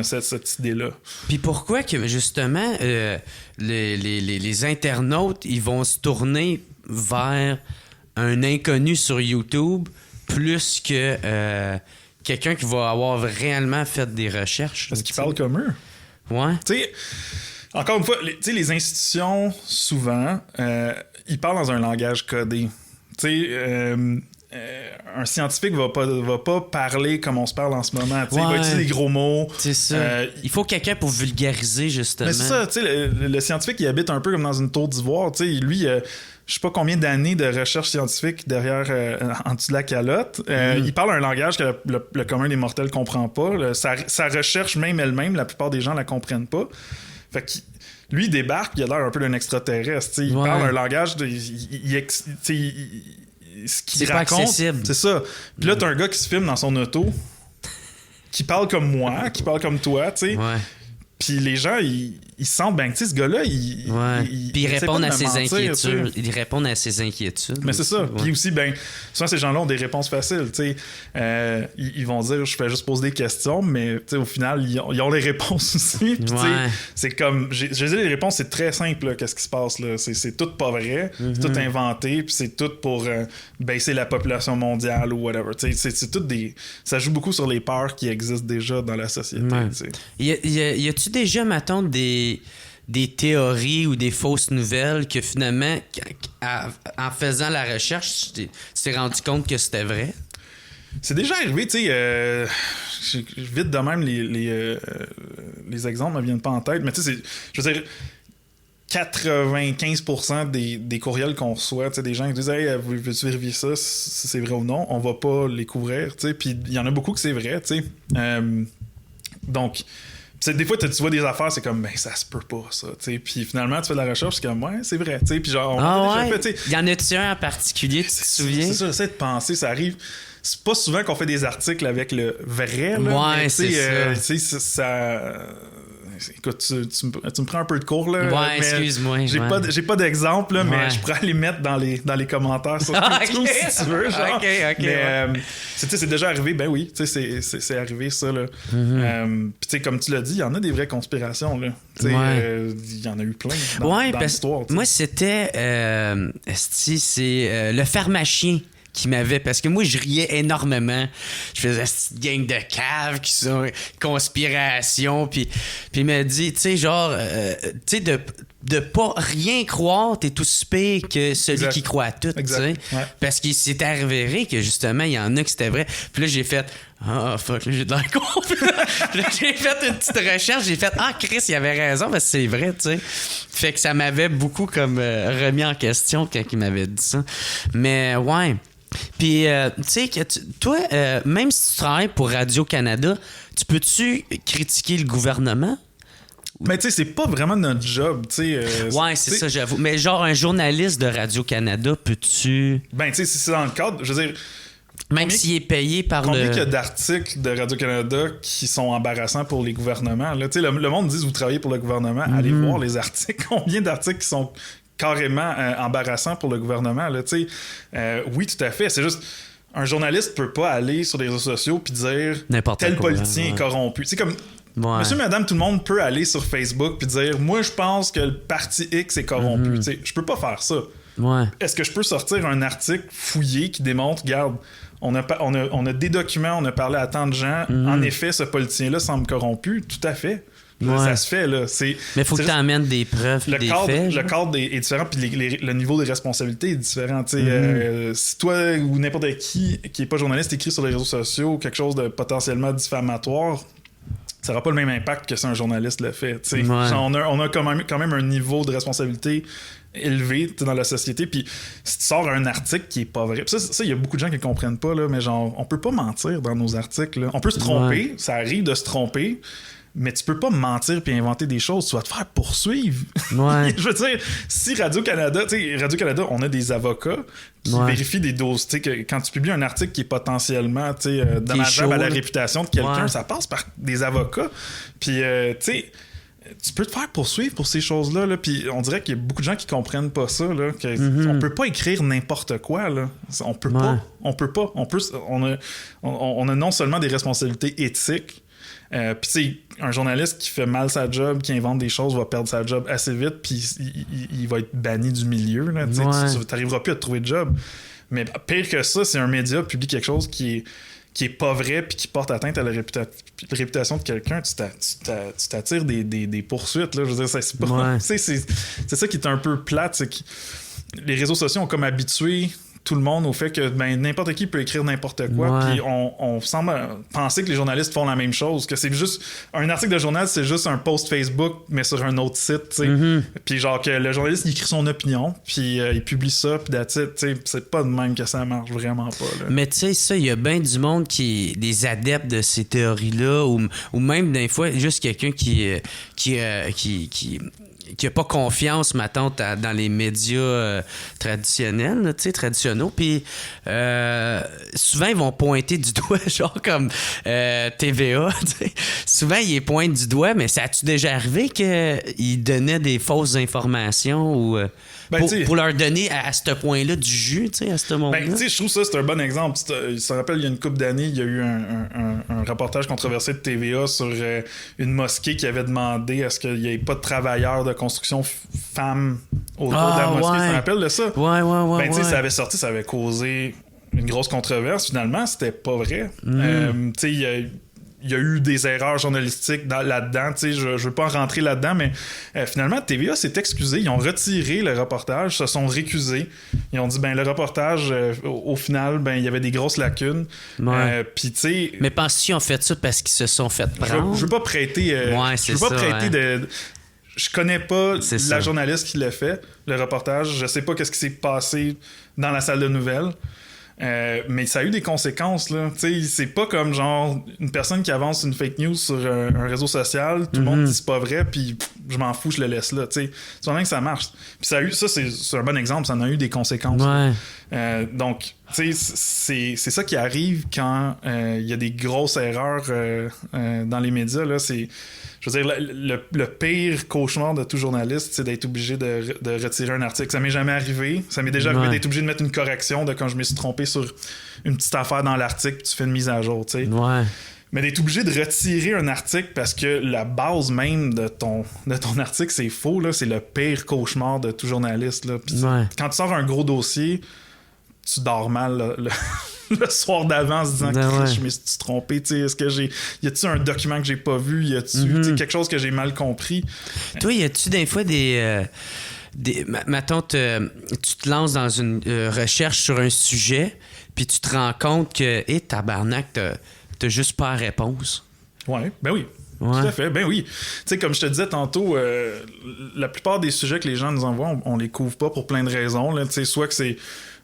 cette idée-là. Puis pourquoi que, justement, les internautes, ils vont se tourner vers un inconnu sur YouTube plus que quelqu'un qui va avoir réellement fait des recherches? Parce qu'ils parlent comme eux. Ouais. Tu sais, encore une fois, les institutions, souvent, ils parlent dans un langage codé. Tu sais... un scientifique va pas parler comme on se parle en ce moment. Il va utiliser des gros mots. C'est ça. Il faut quelqu'un pour vulgariser, justement. Mais c'est ça, le scientifique, il habite un peu comme dans une tour d'ivoire. Lui, je sais pas combien d'années de recherche scientifique derrière en dessous de la calotte. Il parle un langage que le commun des mortels comprend pas. Sa recherche même elle-même, la plupart des gens la comprennent pas. Fait que lui, il débarque, il a l'air un peu d'un extraterrestre. Il parle un langage ce qu'il raconte, c'est ça. Puis là, t'as un gars qui se filme dans son auto, qui parle comme moi, qui parle comme toi, tu sais. Ouais. Puis les gens, ils sentent, ben, tu sais, ce gars-là, puis ils répondent à ses inquiétudes. Ils répondent à ses inquiétudes. Mais c'est ça. Puis aussi, ben, souvent, ces gens-là ont des réponses faciles, tu sais. Ils vont dire, je fais juste poser des questions, mais, tu sais, au final, ils ont les réponses aussi. Puis, tu sais, c'est comme, j'ai dit, les réponses, c'est très simple, là, qu'est-ce qui se passe, là. C'est tout pas vrai, c'est tout inventé, puis c'est tout pour baisser la population mondiale ou whatever. Tu sais, c'est tout des... Ça joue beaucoup sur les peurs qui existent déjà dans la société, tu sais. Y a-tu déjà, mettons, des théories ou des fausses nouvelles que finalement, en faisant la recherche, tu t'es rendu compte que c'était vrai? C'est déjà arrivé, tu sais, vite de même, les exemples me viennent pas en tête, mais tu sais, je veux dire, 95% des courriels qu'on reçoit, tu sais, des gens qui disent « Hey, veux-tu vérifier ça, si c'est vrai ou non? » On va pas les couvrir, tu sais, puis il y en a beaucoup que c'est vrai, tu sais. Donc... des fois, tu vois des affaires, c'est comme, ben, ça se peut pas, ça, tu sais. Puis finalement, tu fais de la recherche, c'est comme, ouais, c'est vrai, tu sais. Puis genre, on a déjà fait, tu sais. Y en a-tu un en particulier, tu te souviens? C'est ça, j'essaie de penser, ça arrive. C'est pas souvent qu'on fait des articles avec le vrai, là. Ouais, c'est ça. Tu sais, ça... Écoute, tu me prends un peu de cours, là. Ouais, excuse-moi. J'ai pas d'exemple, là, mais je pourrais les mettre dans les commentaires sur YouTube si tu veux, genre. OK. Mais, c'est déjà arrivé, ben oui, tu sais, c'est arrivé, ça, là. Puis, tu sais, comme tu l'as dit, il y en a des vraies conspirations, là. Tu sais, il y en a eu plein dans l'histoire. Moi, c'était... c'est le pharmacien qui m'avait... Parce que moi, je riais énormément. Je faisais cette gang de caves qui sont conspiration. Puis il m'a dit, tu sais, genre, tu sais, de pas rien croire, t'es tout pire que celui qui croit à tout, tu sais. Ouais. Parce qu'il s'est avéré que, justement, il y en a qui c'était vrai. Puis là, j'ai fait... fuck, là, j'ai de la con. Là, j'ai fait une petite recherche, j'ai fait Chris, il avait raison, parce que c'est vrai, tu sais. Fait que ça m'avait beaucoup comme remis en question quand il m'avait dit ça. Mais ouais. Puis, tu sais, toi, même si tu travailles pour Radio-Canada, tu peux-tu critiquer le gouvernement? Mais tu sais, c'est pas vraiment notre job, tu sais. Ouais, c'est ça, j'avoue. Mais genre, un journaliste de Radio-Canada, peux-tu... Ben, tu sais, si c'est dans le cadre, je veux dire... Même s'il est payé par Combien il y a d'articles de Radio-Canada qui sont embarrassants pour les gouvernements? Là? Le monde dit que vous travaillez pour le gouvernement. Allez voir les articles. Combien d'articles qui sont carrément embarrassants pour le gouvernement? Là, oui, tout à fait. C'est juste... Un journaliste peut pas aller sur les réseaux sociaux puis dire tel politicien est corrompu. C'est comme... Ouais. Monsieur, madame, tout le monde peut aller sur Facebook puis dire moi, je pense que le parti X est corrompu. Je peux pas faire ça. Ouais. Est-ce que je peux sortir un article fouillé qui démontre, regarde, on a des documents, on a parlé à tant de gens, en effet, ce politicien-là semble corrompu? Tout à fait. Ouais. Ça se fait, là. Mais il faut que tu amènes des preuves et des faits. Le cadre est différent, puis le niveau de responsabilité est différent. Si toi ou n'importe qui est pas journaliste écrit sur les réseaux sociaux quelque chose de potentiellement diffamatoire, ça n'aura pas le même impact que si un journaliste le fait. Ouais. On a quand même un niveau de responsabilité élevé dans la société. Puis si tu sors un article qui est pas vrai, puis ça, il y a beaucoup de gens qui ne comprennent pas, là, mais genre, on peut pas mentir dans nos articles. Là. On peut se tromper, ça arrive de se tromper, mais tu peux pas mentir puis inventer des choses, tu vas te faire poursuivre. Ouais. Je veux dire, si Radio-Canada, on a des avocats qui vérifient des dossiers, que quand tu publies un article qui est potentiellement dommageable à la réputation de quelqu'un, ça passe par des avocats. Puis, tu peux te faire poursuivre pour ces choses-là. Là, puis on dirait qu'il y a beaucoup de gens qui comprennent pas ça. Là, on peut pas écrire n'importe quoi. Là. On peut pas. On peut pas. On a non seulement des responsabilités éthiques. Puis tu sais, un journaliste qui fait mal sa job, qui invente des choses, va perdre sa job assez vite, puis il va être banni du milieu. Là, tu n'arriveras plus à te trouver de job. Mais pire que ça, si un média publie quelque chose qui est pas vrai puis qui porte atteinte à la réputation de quelqu'un, tu t'attires des poursuites. Là. Je veux dire, c'est pas... c'est ça qui est un peu plate, c'est que les réseaux sociaux ont comme habitué tout le monde au fait que n'importe qui peut écrire n'importe quoi, puis on semble penser que les journalistes font la même chose, que c'est juste un article de journal, c'est juste un post Facebook mais sur un autre site, tu sais. Puis genre que le journaliste il écrit son opinion, puis il publie ça, puis that's it, tu sais, c'est pas de même que ça marche vraiment pas là. Mais tu sais ça, il y a bien du monde qui des adeptes de ces théories-là, ou même des fois juste quelqu'un qui a pas confiance, ma tante, dans les médias traditionnels, tu sais, traditionnels. Puis souvent, ils vont pointer du doigt, genre comme TVA, tu sais. Souvent, ils pointent du doigt, mais ça a-tu déjà arrivé qu'ils donnaient des fausses informations ou... pour leur donner à ce point-là du jus, tu sais, à ce moment-là. Ben, tu sais, je trouve ça, c'est un bon exemple. Tu te rappelles, il y a une couple d'années, il y a eu un reportage controversé de TVA sur une mosquée qui avait demandé à ce qu'il n'y ait pas de travailleurs de construction femmes autour de la mosquée. Tu te rappelles de ça? Ouais. Ben, tu sais, ça avait sorti, ça avait causé une grosse controverse. Finalement, c'était pas vrai. Tu sais, il y a eu des erreurs journalistiques là-dedans. Tu sais, je veux pas en rentrer là-dedans, mais finalement, TVA s'est excusé. Ils ont retiré le reportage, se sont récusés. Ils ont dit, le reportage, au final, il y avait des grosses lacunes. Puis, tu sais... Mais penses-tu qu'ils ont fait ça parce qu'ils se sont fait prendre? Je veux pas prêter... Je connais pas la journaliste qui l'a fait, le reportage. Je sais pas qu'est-ce qui s'est passé dans la salle de nouvelles. Mais ça a eu des conséquences, là. Tu sais, c'est pas comme genre une personne qui avance une fake news sur un réseau social, tout le monde dit c'est pas vrai, puis je m'en fous, je le laisse là. Tu sais, c'est vraiment que ça marche. Puis c'est un bon exemple, ça en a eu des conséquences. Donc, tu sais, c'est ça qui arrive quand il y a des grosses erreurs dans les médias, là. Je veux dire, le pire cauchemar de tout journaliste, c'est d'être obligé de retirer un article. Ça m'est jamais arrivé. Ça m'est déjà arrivé d'être obligé de mettre une correction de quand je me suis trompé sur une petite affaire dans l'article, tu fais une mise à jour, tu sais. Mais d'être obligé de retirer un article parce que la base même de ton article, c'est faux, là, c'est le pire cauchemar de tout journaliste, là. Puis quand tu sors un gros dossier, tu dors mal le soir d'avant en se disant je me suis trompé, tu sais, est-ce que y a-tu un document que j'ai pas vu, y a-tu quelque chose que j'ai mal compris? Toi, y a-tu des fois mettons, tu te lances dans une recherche sur un sujet, puis tu te rends compte que, tabarnak, t'as juste pas la réponse. Ouais, ben oui. Ouais. Tout à fait, ben oui. Tu sais, comme je te disais tantôt, la plupart des sujets que les gens nous envoient, on les couvre pas pour plein de raisons. Tu sais, soit que c'est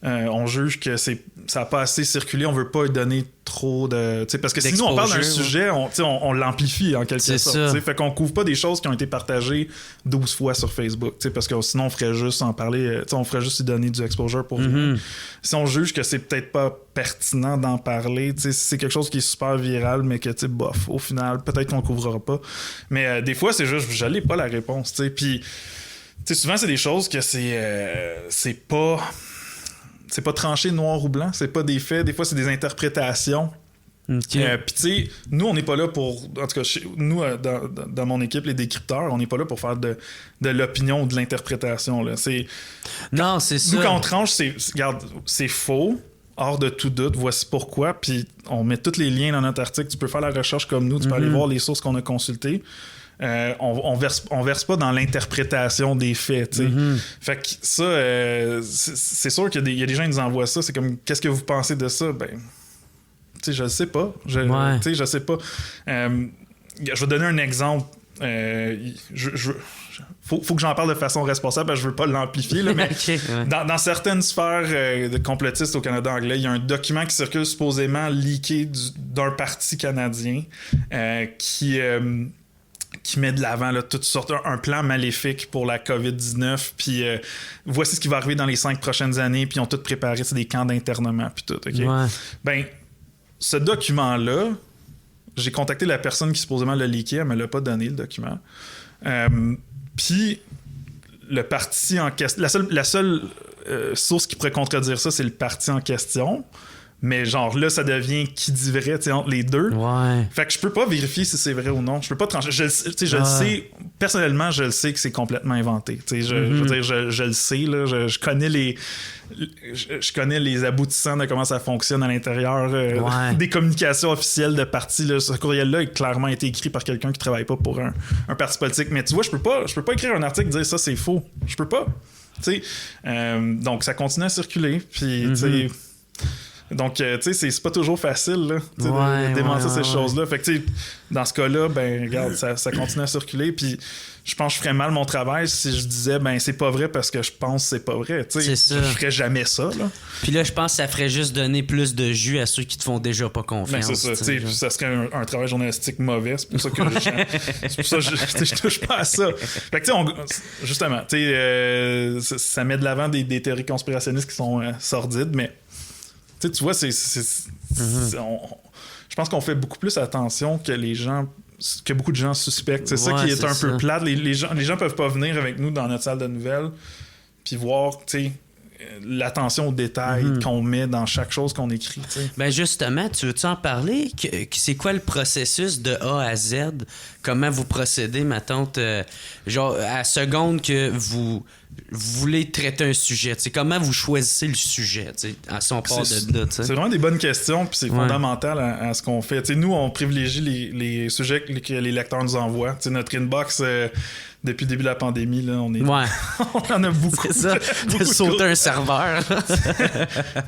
on juge que ça n'a pas assez circulé, on veut pas donner trop de... Parce que si nous, on parle d'un sujet, on l'amplifie en quelque sorte. Fait qu'on couvre pas des choses qui ont été partagées 12 fois sur Facebook. Parce que sinon, on ferait juste en parler, on ferait juste y donner du exposure pour vous. Si on juge que c'est peut-être pas pertinent d'en parler, si c'est quelque chose qui est super viral, mais que, bof, au final, peut-être qu'on le couvrira pas. Mais des fois, c'est juste, je n'ai pas la réponse. Puis, souvent, c'est des choses que c'est pas... C'est pas tranché noir ou blanc, c'est pas des faits, des fois c'est des interprétations. Okay. Puis tu sais, nous on n'est pas là pour, en tout cas nous dans mon équipe, les décrypteurs, on n'est pas là pour faire de l'opinion ou de l'interprétation. Là. Non, c'est ça. Nous quand on tranche, c'est faux, hors de tout doute, voici pourquoi, puis on met tous les liens dans notre article, tu peux faire la recherche comme nous, tu peux aller voir les sources qu'on a consultées. On verse pas dans l'interprétation des faits, tu sais. Fait que ça, c'est sûr qu'il y a des gens qui nous envoient ça. C'est comme, qu'est-ce que vous pensez de ça? Ben, tu sais, je le sais pas. Je sais pas. Je vais donner un exemple. Faut que j'en parle de façon responsable, parce que je veux pas l'amplifier, là, mais dans certaines sphères de complotistes au Canada anglais, il y a un document qui circule supposément leaké d'un parti canadien qui met de l'avant là, toutes sortes, un plan maléfique pour la COVID-19, puis voici ce qui va arriver dans les 5 prochaines années, puis ils ont tout préparé, c'est des camps d'internement, puis tout, OK? Ben, ce document-là, j'ai contacté la personne qui supposément l'a leaké, elle me l'a pas donné, le document. Puis, le parti en question, la seule source qui pourrait contredire ça, c'est le parti en question. Mais genre là, ça devient qui dit vrai entre les deux. Fait que je peux pas vérifier si c'est vrai ou non. Je peux pas trancher. Je le sais, personnellement, je le sais que c'est complètement inventé. Je veux dire, je le sais. Là, je connais les aboutissants de comment ça fonctionne à l'intérieur des communications officielles de partis. Là. Ce courriel-là a clairement été écrit par quelqu'un qui travaille pas pour un parti politique. Mais tu vois, je peux pas écrire un article et dire ça, c'est faux. Je peux pas. Donc, ça continue à circuler. Puis, tu sais... Donc, tu sais, c'est pas toujours facile là, de démentir ces choses-là. Fait que, tu sais, dans ce cas-là, ben, regarde, ça continue à circuler. Puis, je pense que je ferais mal mon travail si je disais, ben, c'est pas vrai parce que je pense que c'est pas vrai. Tu sais, je ferais jamais ça. Là. Puis là, je pense que ça ferait juste donner plus de jus à ceux qui te font déjà pas confiance. Ben, c'est ça. Tu sais, ça serait un travail journalistique mauvais. C'est pour ça que je touche pas à ça. Fait que, tu sais, justement, tu sais, ça met de l'avant des théories conspirationnistes qui sont sordides, mais. Tu vois, je pense qu'on fait beaucoup plus attention que beaucoup de gens suspectent. C'est ça qui est un peu plate. Les gens peuvent pas venir avec nous dans notre salle de nouvelles puis voir, tu sais, l'attention aux détails qu'on met dans chaque chose qu'on écrit. T'sais. Ben justement, tu veux-tu en parler? C'est quoi le processus de A à Z? Comment vous procédez, mettons, genre à la seconde que vous voulez traiter un sujet? T'sais, comment vous choisissez le sujet? À son part de là. C'est vraiment des bonnes questions, puis c'est fondamental à ce qu'on fait. T'sais, nous, on privilégie les sujets que les lecteurs nous envoient. T'sais, notre inbox... depuis le début de la pandémie, là, on en a beaucoup. C'est ça, de sauter un serveur.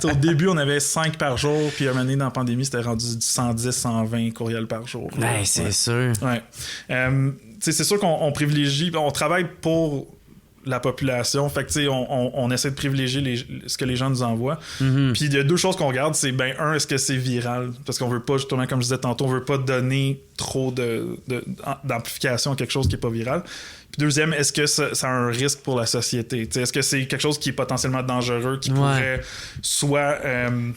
Au début, on avait 5 par jour, puis à un moment donné, dans la pandémie, c'était rendu 110, 120 courriels par jour. Ben, c'est sûr. Ouais. C'est sûr qu'on privilégie, on travaille pour la population, fait que on essaie de privilégier ce que les gens nous envoient. Puis il y a 2 choses qu'on regarde, c'est est-ce que c'est viral? Parce qu'on veut pas, justement, comme je disais tantôt, on veut pas donner trop d'amplification à quelque chose qui est pas viral. Puis deuxième, est-ce que ça a un risque pour la société? T'sais, est-ce que c'est quelque chose qui est potentiellement dangereux, qui pourrait soit...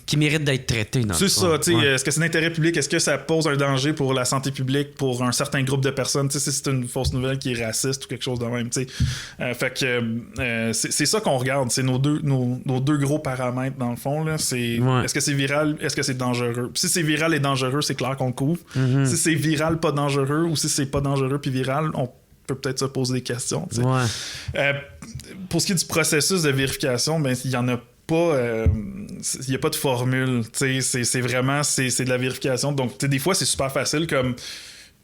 qui mérite d'être traité, non? C'est ça, est-ce que c'est d'intérêt public? Est-ce que ça pose un danger pour la santé publique, pour un certain groupe de personnes? Si c'est une fausse nouvelle qui est raciste ou quelque chose de même, fait que c'est ça qu'on regarde. C'est nos deux gros paramètres, dans le fond. Là. Est-ce que c'est viral? Est-ce que c'est dangereux? Puis si c'est viral et dangereux, c'est clair qu'on le couvre. Si c'est viral, pas dangereux, ou si c'est pas dangereux puis viral, on peut peut-être se poser des questions. Pour ce qui est du processus de vérification, il y en a pas... Il n'y a pas de formule. C'est vraiment... C'est de la vérification. Donc, des fois, c'est super facile comme...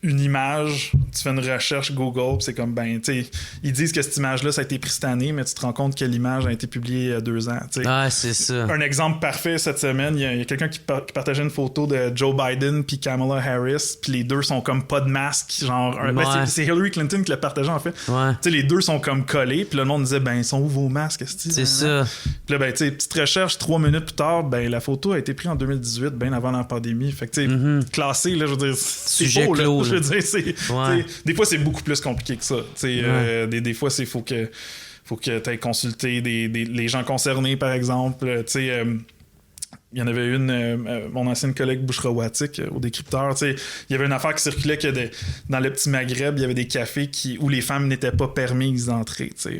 une image, tu fais une recherche Google, c'est comme, ben, tu sais, ils disent que cette image-là, ça a été pris cette année, mais tu te rends compte que l'image a été publiée il y a 2 ans. T'sais. Ah, c'est ça. Un exemple parfait cette semaine, il y a quelqu'un qui partageait une photo de Joe Biden puis Kamala Harris, puis les deux sont comme pas de masque, genre, c'est Hillary Clinton qui l'a partagé en fait. Ouais. Tu sais, les deux sont comme collés, puis le monde disait, ben, ils sont où vos masques? C'est ça. Puis là, ben, tu sais, petite recherche, 3 minutes plus tard, ben, la photo a été prise en 2018, bien avant la pandémie. Fait que, tu sais, classé, là, je veux dire, c'est Sujet beau, clos, là. Je veux dire, c'est... Ouais. Des fois, c'est beaucoup plus compliqué que ça. Des fois, il faut que tu aies consulté les gens concernés, par exemple. Il y en avait une, mon ancienne collègue Bouchra Watik, au décrypteur, il y avait une affaire qui circulait que dans le petit Maghreb, il y avait des cafés où les femmes n'étaient pas permises d'entrer. Ça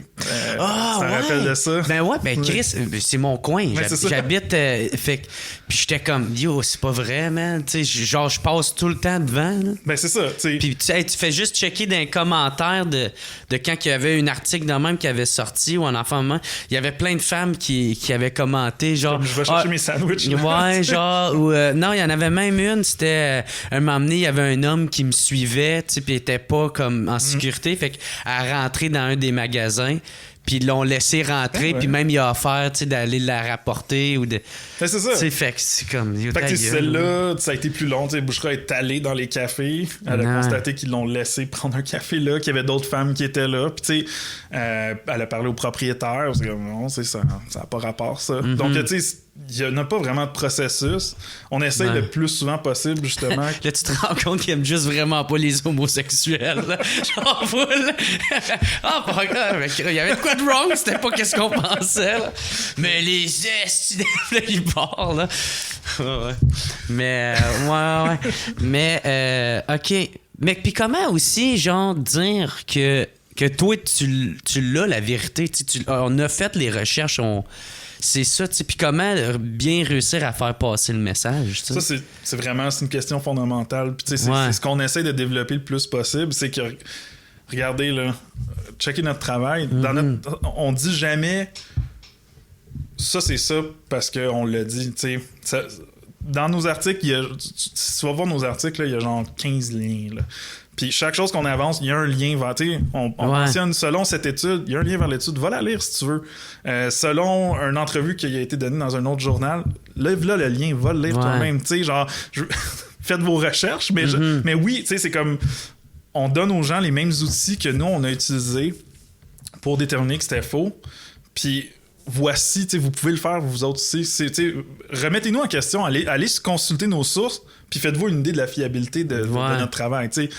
rappelle de ça? Ben ouais, ben Chris, c'est mon coin. J'habite, puis j'étais comme, yo, c'est pas vrai, man. Genre, je passe tout le temps devant. Là. Ben c'est ça. Puis tu fais juste checker dans les commentaires de quand il y avait un article de même qui avait sorti ou un enfant de même. Il y avait plein de femmes qui avaient commenté, genre... Comme, je vais chercher mes sandwichs. Ouais, genre, ou non, il y en avait même une, c'était un moment donné, il y avait un homme qui me suivait, tu sais, puis il était pas comme en sécurité, fait qu'elle rentrait dans un des magasins, puis ils l'ont laissé rentrer, puis même il a offert, tu sais, d'aller la rapporter ou de... Ben, c'est ça. Tu sais, fait que c'est comme... Fait que celle-là, ça a été plus long, tu sais, Bouchra est allée dans les cafés, elle a constaté qu'ils l'ont laissé prendre un café là, qu'il y avait d'autres femmes qui étaient là, puis tu sais, elle a parlé au propriétaire, parce que non, c'est ça, ça n'a pas rapport, ça. Donc, tu sais, il n'y a pas vraiment de processus. On essaye le plus souvent possible, justement. Là, tu te rends compte qu'ils aiment juste vraiment pas les homosexuels. Là. Genre, ah, pas grave. Il y avait de quoi de wrong, c'était pas qu'est-ce qu'on pensait. Là. Mais les estis, là, ils partent, là. Ouais. Mais, ouais. Mais, OK. Mais, puis comment aussi, genre, dire que toi, tu l'as, la vérité. On a fait les recherches, c'est ça, tu sais. Puis comment bien réussir à faire passer le message, t'sais? Ça, c'est vraiment une question fondamentale. Puis, tu sais, c'est ce qu'on essaie de développer le plus possible. C'est que, regardez, là, checker notre travail. On dit jamais ça, c'est ça parce qu'on l'a dit, tu sais. Dans nos articles, si tu vas voir nos articles, là, il y a genre 15 liens, là. Puis chaque chose qu'on avance, il y a un lien vers... On mentionne, selon cette étude, il y a un lien vers l'étude. Va la lire si tu veux. Selon une entrevue qui a été donnée dans un autre journal, lève là le lien, va le lire toi-même. Tu sais, genre, faites vos recherches. Mais oui, tu sais, c'est comme... On donne aux gens les mêmes outils que nous, on a utilisés pour déterminer que c'était faux. Puis... Voici, vous pouvez le faire vous autres aussi. Remettez-nous en question, allez consulter nos sources, puis faites-vous une idée de la fiabilité de notre travail. T'sais.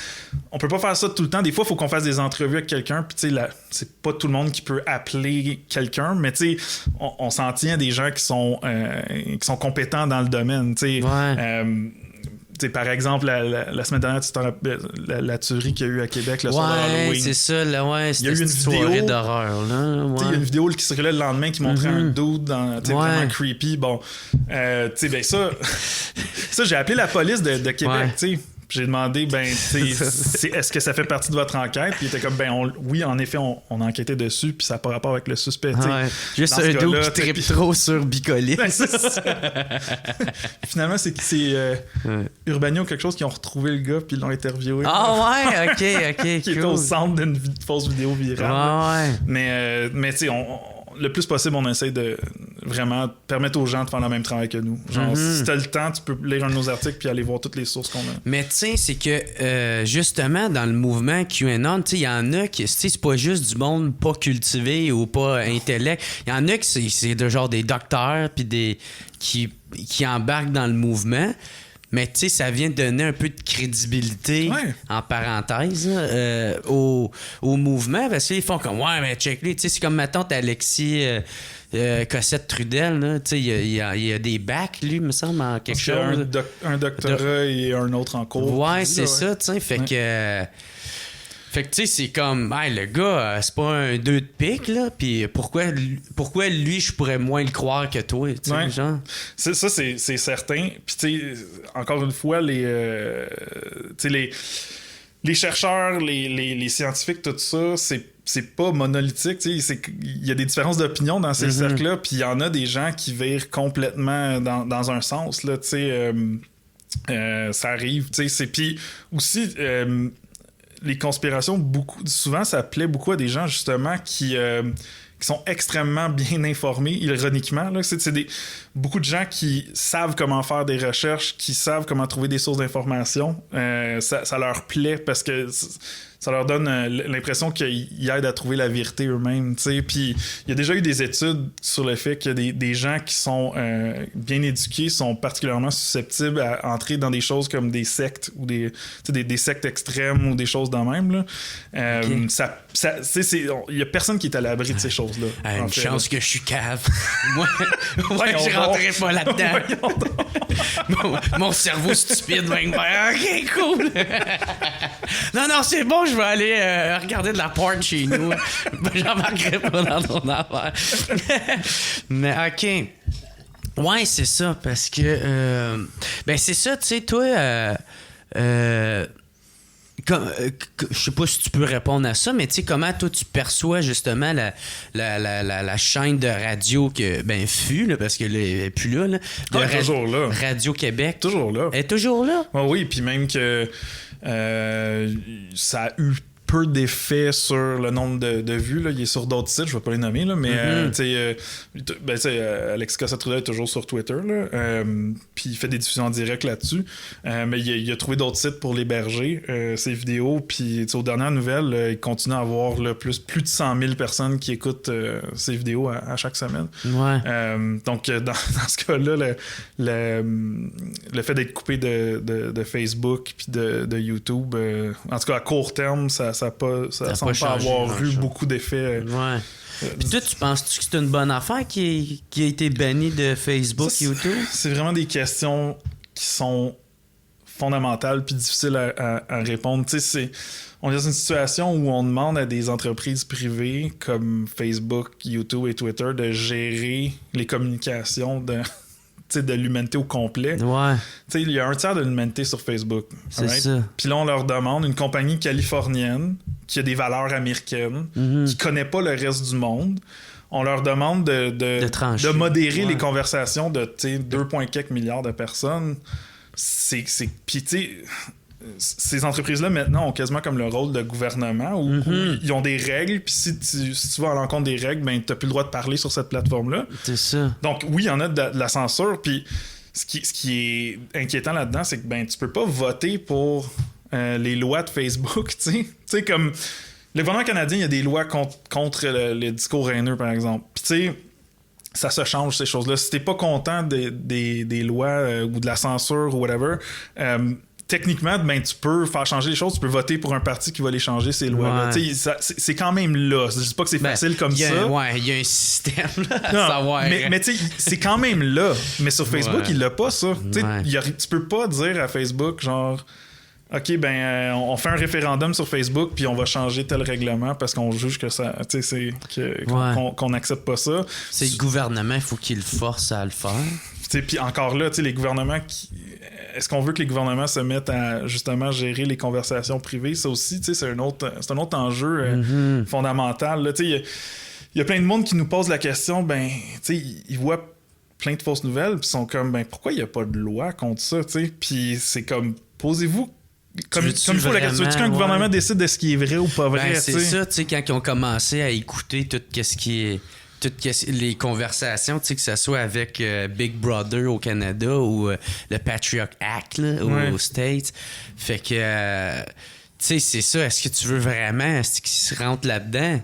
On peut pas faire ça tout le temps. Des fois, il faut qu'on fasse des entrevues avec quelqu'un, puis c'est pas tout le monde qui peut appeler quelqu'un, mais on s'en tient à des gens qui sont compétents dans le domaine. Par exemple, la semaine dernière, tu t'en rappelles la tuerie qu'il y a eu à Québec le soir de Halloween. C'est ça, là, il y a eu une soirée d'horreur. Il y a une vidéo qui circulait le lendemain qui montrait un dude vraiment creepy. Bon, ben ça, j'ai appelé la police de Québec, j'ai demandé, est-ce que ça fait partie de votre enquête? Puis il était comme, oui, en effet, on a enquêté dessus, puis ça n'a pas rapport avec le suspect. Juste un dude qui tripe trop sur Bicolis. Finalement, c'est Urbania ou quelque chose qui ont retrouvé le gars, puis ils l'ont interviewé. Ah ouais, ok, qui cool. était au centre d'une fausse vidéo virale. Mais tu sais, le plus possible, on essaie de vraiment permettre aux gens de faire le même travail que nous. Genre, si t'as le temps, tu peux lire un de nos articles puis aller voir toutes les sources qu'on a. Mais tu sais, c'est que justement, dans le mouvement QAnon, tu sais, il y en a qui, c'est pas juste du monde pas cultivé ou pas intellect. Il y en a qui c'est de genre des docteurs puis qui embarquent dans le mouvement. Mais tu sais, ça vient donner un peu de crédibilité, en parenthèse, au mouvement. Parce qu'ils font comme, ouais, mais check-les. Tu sais, c'est comme, mettons, t'as Alexis Cossette Trudel, là. Tu sais, il y a des bacs, lui, me semble, en quelque chose. Un doctorat et un autre en cours. Ouais, c'est ça, tu sais. Fait que... Fait que, tu sais, c'est comme, hey, le gars, c'est pas un 2 de pique, là, puis pourquoi lui, je pourrais moins le croire que toi, tu sais, genre? Ça, c'est certain. Puis, tu sais, encore une fois, les chercheurs, les scientifiques, tout ça, c'est pas monolithique, tu sais, il y a des différences d'opinion dans ces cercles-là, puis il y en a des gens qui virent complètement dans un sens, là, tu sais, ça arrive, tu sais, puis aussi, les conspirations, souvent, ça plaît beaucoup à des gens, justement, qui sont extrêmement bien informés, ironiquement, là, c'est beaucoup de gens qui savent comment faire des recherches, qui savent comment trouver des sources d'information, ça leur plaît, parce que ça leur donne l'impression qu'ils aident à trouver la vérité eux-mêmes, tu sais. Puis il y a déjà eu des études sur le fait que des gens qui sont bien éduqués sont particulièrement susceptibles à entrer dans des choses comme des sectes ou des sectes extrêmes ou des choses de même, là. Il y a personne qui est à l'abri de ces choses-là. Une chance que je suis cave. Moi, je rentrerai pas là-dedans. Mon cerveau stupide va me faire OK, cool. Non, c'est bon, je vais aller regarder de la porn chez nous. J'embarquerai pas dans ton affaire. Mais OK. Ouais, c'est ça, parce que ben c'est ça, tu sais, toi je sais pas si tu peux répondre à ça, mais tu sais, comment toi tu perçois justement la chaîne de radio que fut, là, parce que là, elle est plus là, toujours là. Radio-Québec. Toujours là. Elle est toujours là? Oui, puis même que ça a eu peu d'effet sur le nombre de vues, là. Il est sur d'autres sites, je vais pas les nommer, là, mais tu sais, Alex Cossette-Trudel est toujours sur Twitter, là, puis il fait des diffusions en direct là-dessus, mais il a trouvé d'autres sites pour l'héberger, ses vidéos, puis aux dernières nouvelles, il continue à avoir là, plus de 100 000 personnes qui écoutent ses vidéos à chaque semaine. Ouais. Donc dans ce cas-là, le fait d'être coupé de Facebook puis de YouTube, en tout cas à court terme, ça semble pas avoir eu beaucoup d'effets. Ouais. Puis toi, tu penses-tu que c'est une bonne affaire qui a été banni de Facebook, YouTube? C'est vraiment des questions qui sont fondamentales puis difficiles à répondre. Tu sais, on est dans une situation où on demande à des entreprises privées comme Facebook, YouTube et Twitter de gérer les communications de l'humanité au complet. Ouais. T'sais, il y a un tiers de l'humanité sur Facebook. C'est ça. Puis là, on leur demande, une compagnie californienne qui a des valeurs américaines, qui connaît pas le reste du monde, on leur demande de modérer les conversations de 2,4 milliards de personnes. Puis tu sais, ces entreprises-là, maintenant, ont quasiment comme le rôle de gouvernement où ils ont des règles, puis si tu vas à l'encontre des règles, ben t'as plus le droit de parler sur cette plateforme-là. C'est ça. Donc, oui, il y en a de la censure, puis ce qui est inquiétant là-dedans, c'est que tu peux pas voter pour les lois de Facebook, tu sais. Tu sais, comme le gouvernement canadien, il y a des lois contre le discours haineux, par exemple. Puis tu sais, ça se change, ces choses-là. Si t'es pas content des lois ou de la censure ou whatever, techniquement, tu peux faire changer les choses. Tu peux voter pour un parti qui va les changer, ces lois-là. Ouais. C'est quand même là. Je dis pas que c'est facile comme ça. Ouais, il y a un système là, à savoir. Mais tu sais, c'est quand même là. Mais sur Facebook, il l'a pas, ça. Tu peux pas dire à Facebook, genre... OK, on fait un référendum sur Facebook puis on va changer tel règlement parce qu'on juge que ça, tu sais, qu'on n'accepte pas ça. C'est le gouvernement, il faut qu'il le force à le faire. Puis encore là, les gouvernements est-ce qu'on veut que les gouvernements se mettent à justement gérer les conversations privées? Ça aussi, c'est un autre enjeu fondamental. Il y a plein de monde qui nous pose la question, ils voient plein de fausses nouvelles puis sont comme, pourquoi il n'y a pas de loi contre ça? Puis c'est comme, posez-vous comme il faut la question. Est-ce qu'un gouvernement décide de ce qui est vrai ou pas vrai? C'est ça, quand ils ont commencé à écouter tout ce qui est... Toutes les conversations, que ce soit avec Big Brother au Canada ou le Patriot Act là, aux States. Fait que, c'est ça. Est-ce que tu veux vraiment qu'ils se rentrent là-dedans?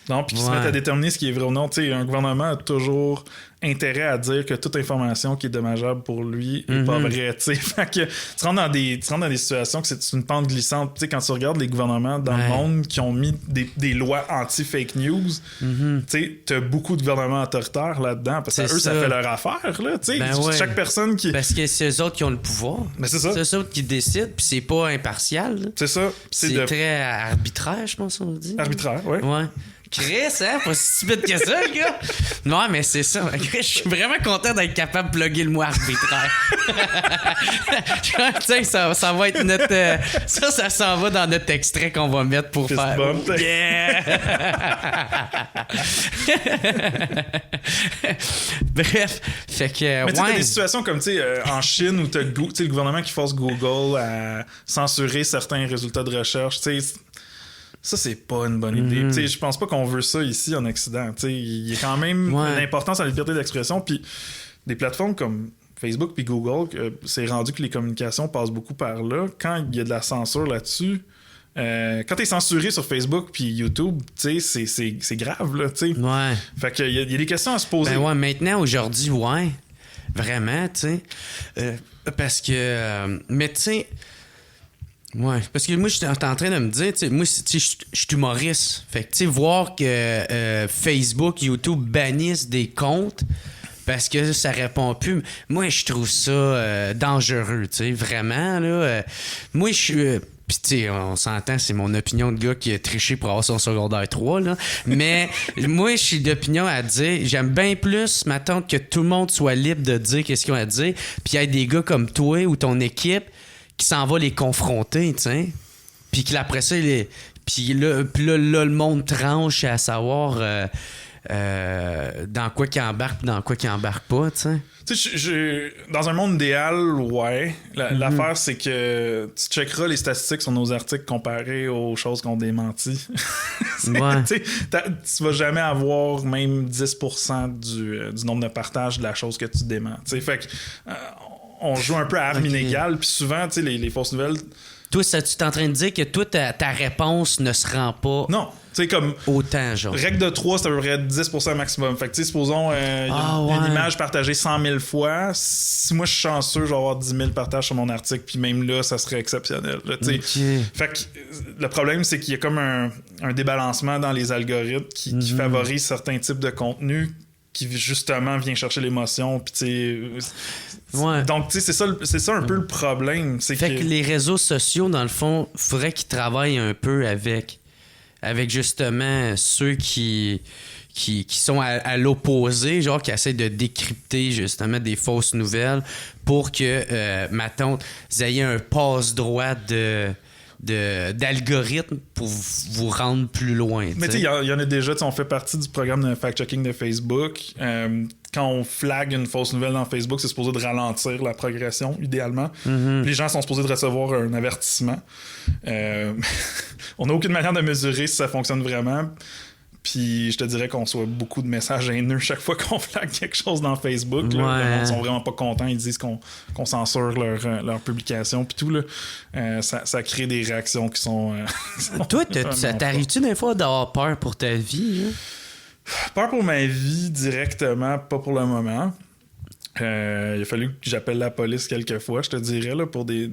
Non, puis qu'ils se mettent à déterminer ce qui est vrai ou non. Un gouvernement a toujours intérêt à dire que toute information qui est dommageable pour lui est pas vraie. Fait que tu rentres dans des situations que c'est une pente glissante. Quand tu regardes les gouvernements dans le monde qui ont mis des lois anti-fake news, t'as beaucoup de gouvernements autoritaires là-dedans parce que eux, ça fait leur affaire. Là, chaque personne qui... Parce que c'est eux autres qui ont le pouvoir. C'est ça. C'est eux autres qui décident, puis c'est pas impartial. Là. C'est ça. C'est très arbitraire, je pense on dit. Arbitraire, oui. Ouais. Chris, hein? Pas si stupide que ça, le gars. Non, mais c'est ça. Je suis vraiment content d'être capable de plugger le mot arbitraire. Tiens, ça va être notre... ça s'en va dans notre extrait qu'on va mettre pour Fist faire... bump. Yeah! Bref, fait que... Mais tu sais, t'as des situations comme, tu sais, en Chine où t'as le gouvernement qui force Google à censurer certains résultats de recherche, tu sais... Ça, c'est pas une bonne idée. Tu sais, je pense pas qu'on veut ça ici en Occident. Tu sais, il y a quand même une importance à la liberté d'expression. Puis des plateformes comme Facebook puis Google, c'est rendu que les communications passent beaucoup par là. Quand il y a de la censure là-dessus, quand t'es censuré sur Facebook puis YouTube, tu sais, c'est grave, là, tu sais. Ouais. Fait qu'il y a des questions à se poser. Ben ouais, maintenant, aujourd'hui, ouais. Vraiment, tu sais. Parce que... mais tu sais... Ouais, parce que moi, j'étais en train de me dire, tu sais, moi, je suis humoriste. Fait que, tu sais, voir que Facebook, YouTube bannissent des comptes parce que ça répond plus. Moi, je trouve ça dangereux, tu sais, vraiment, là. Moi, je suis... Puis, tu sais, on s'entend, c'est mon opinion de gars qui a triché pour avoir son secondaire 3, là. Mais moi, je suis d'opinion à dire, j'aime bien plus, mettons, que tout le monde soit libre de dire qu'est-ce qu'ils ont à dire, puis il y a des gars comme toi ou ton équipe qui s'en va les confronter, tu sais. Puis qu'après ça, puis là, le monde tranche à savoir dans quoi qu'il embarque et dans quoi qu'il embarque pas, tu sais. Tu sais, dans un monde idéal, ouais. L'affaire, c'est que tu checkeras les statistiques sur nos articles comparés aux choses qu'on démentit. Ouais. Tu vas jamais avoir même 10% du nombre de partages de la chose que tu déments. T'sais, fait que on joue un peu à armes inégales, puis souvent, tu sais, les fausses nouvelles... Toi, tu es en train de dire que toi, ta réponse ne se rend pas... Non, tu sais, comme... Autant, genre. Règle de 3, c'est à peu près 10% maximum. Fait que, tu sais, supposons, une image partagée 100 000 fois. Si moi, je suis chanceux, je vais avoir 10 000 partages sur mon article, puis même là, ça serait exceptionnel. Là, okay. Fait que le problème, c'est qu'il y a comme un débalancement dans les algorithmes qui favorise certains types de contenus qui justement vient chercher l'émotion, puis tu sais... Ouais. Donc, tu sais, c'est ça un peu le problème. C'est fait que les réseaux sociaux, dans le fond, faudrait qu'ils travaillent un peu avec justement ceux qui sont à l'opposé, genre qui essaient de décrypter justement des fausses nouvelles pour que, mettons, vous ayez un passe-droit d'algorithme pour vous rendre plus loin. Mais tu sais, il y en a déjà, on fait partie du programme de fact-checking de Facebook. Quand on flague une fausse nouvelle dans Facebook, c'est supposé de ralentir la progression, idéalement. Puis les gens sont supposés de recevoir un avertissement. On n'a aucune manière de mesurer si ça fonctionne vraiment. Puis je te dirais qu'on reçoit beaucoup de messages haineux chaque fois qu'on flague quelque chose dans Facebook. Là. Ils sont vraiment pas contents. Ils disent qu'on censure leur publication. Puis tout, là, ça crée des réactions qui sont... Toi, t'arrives-tu des fois d'avoir peur pour ta vie? Hein? Peur pour ma vie directement, pas pour le moment. Il a fallu que j'appelle la police quelques fois, je te dirais, là, pour des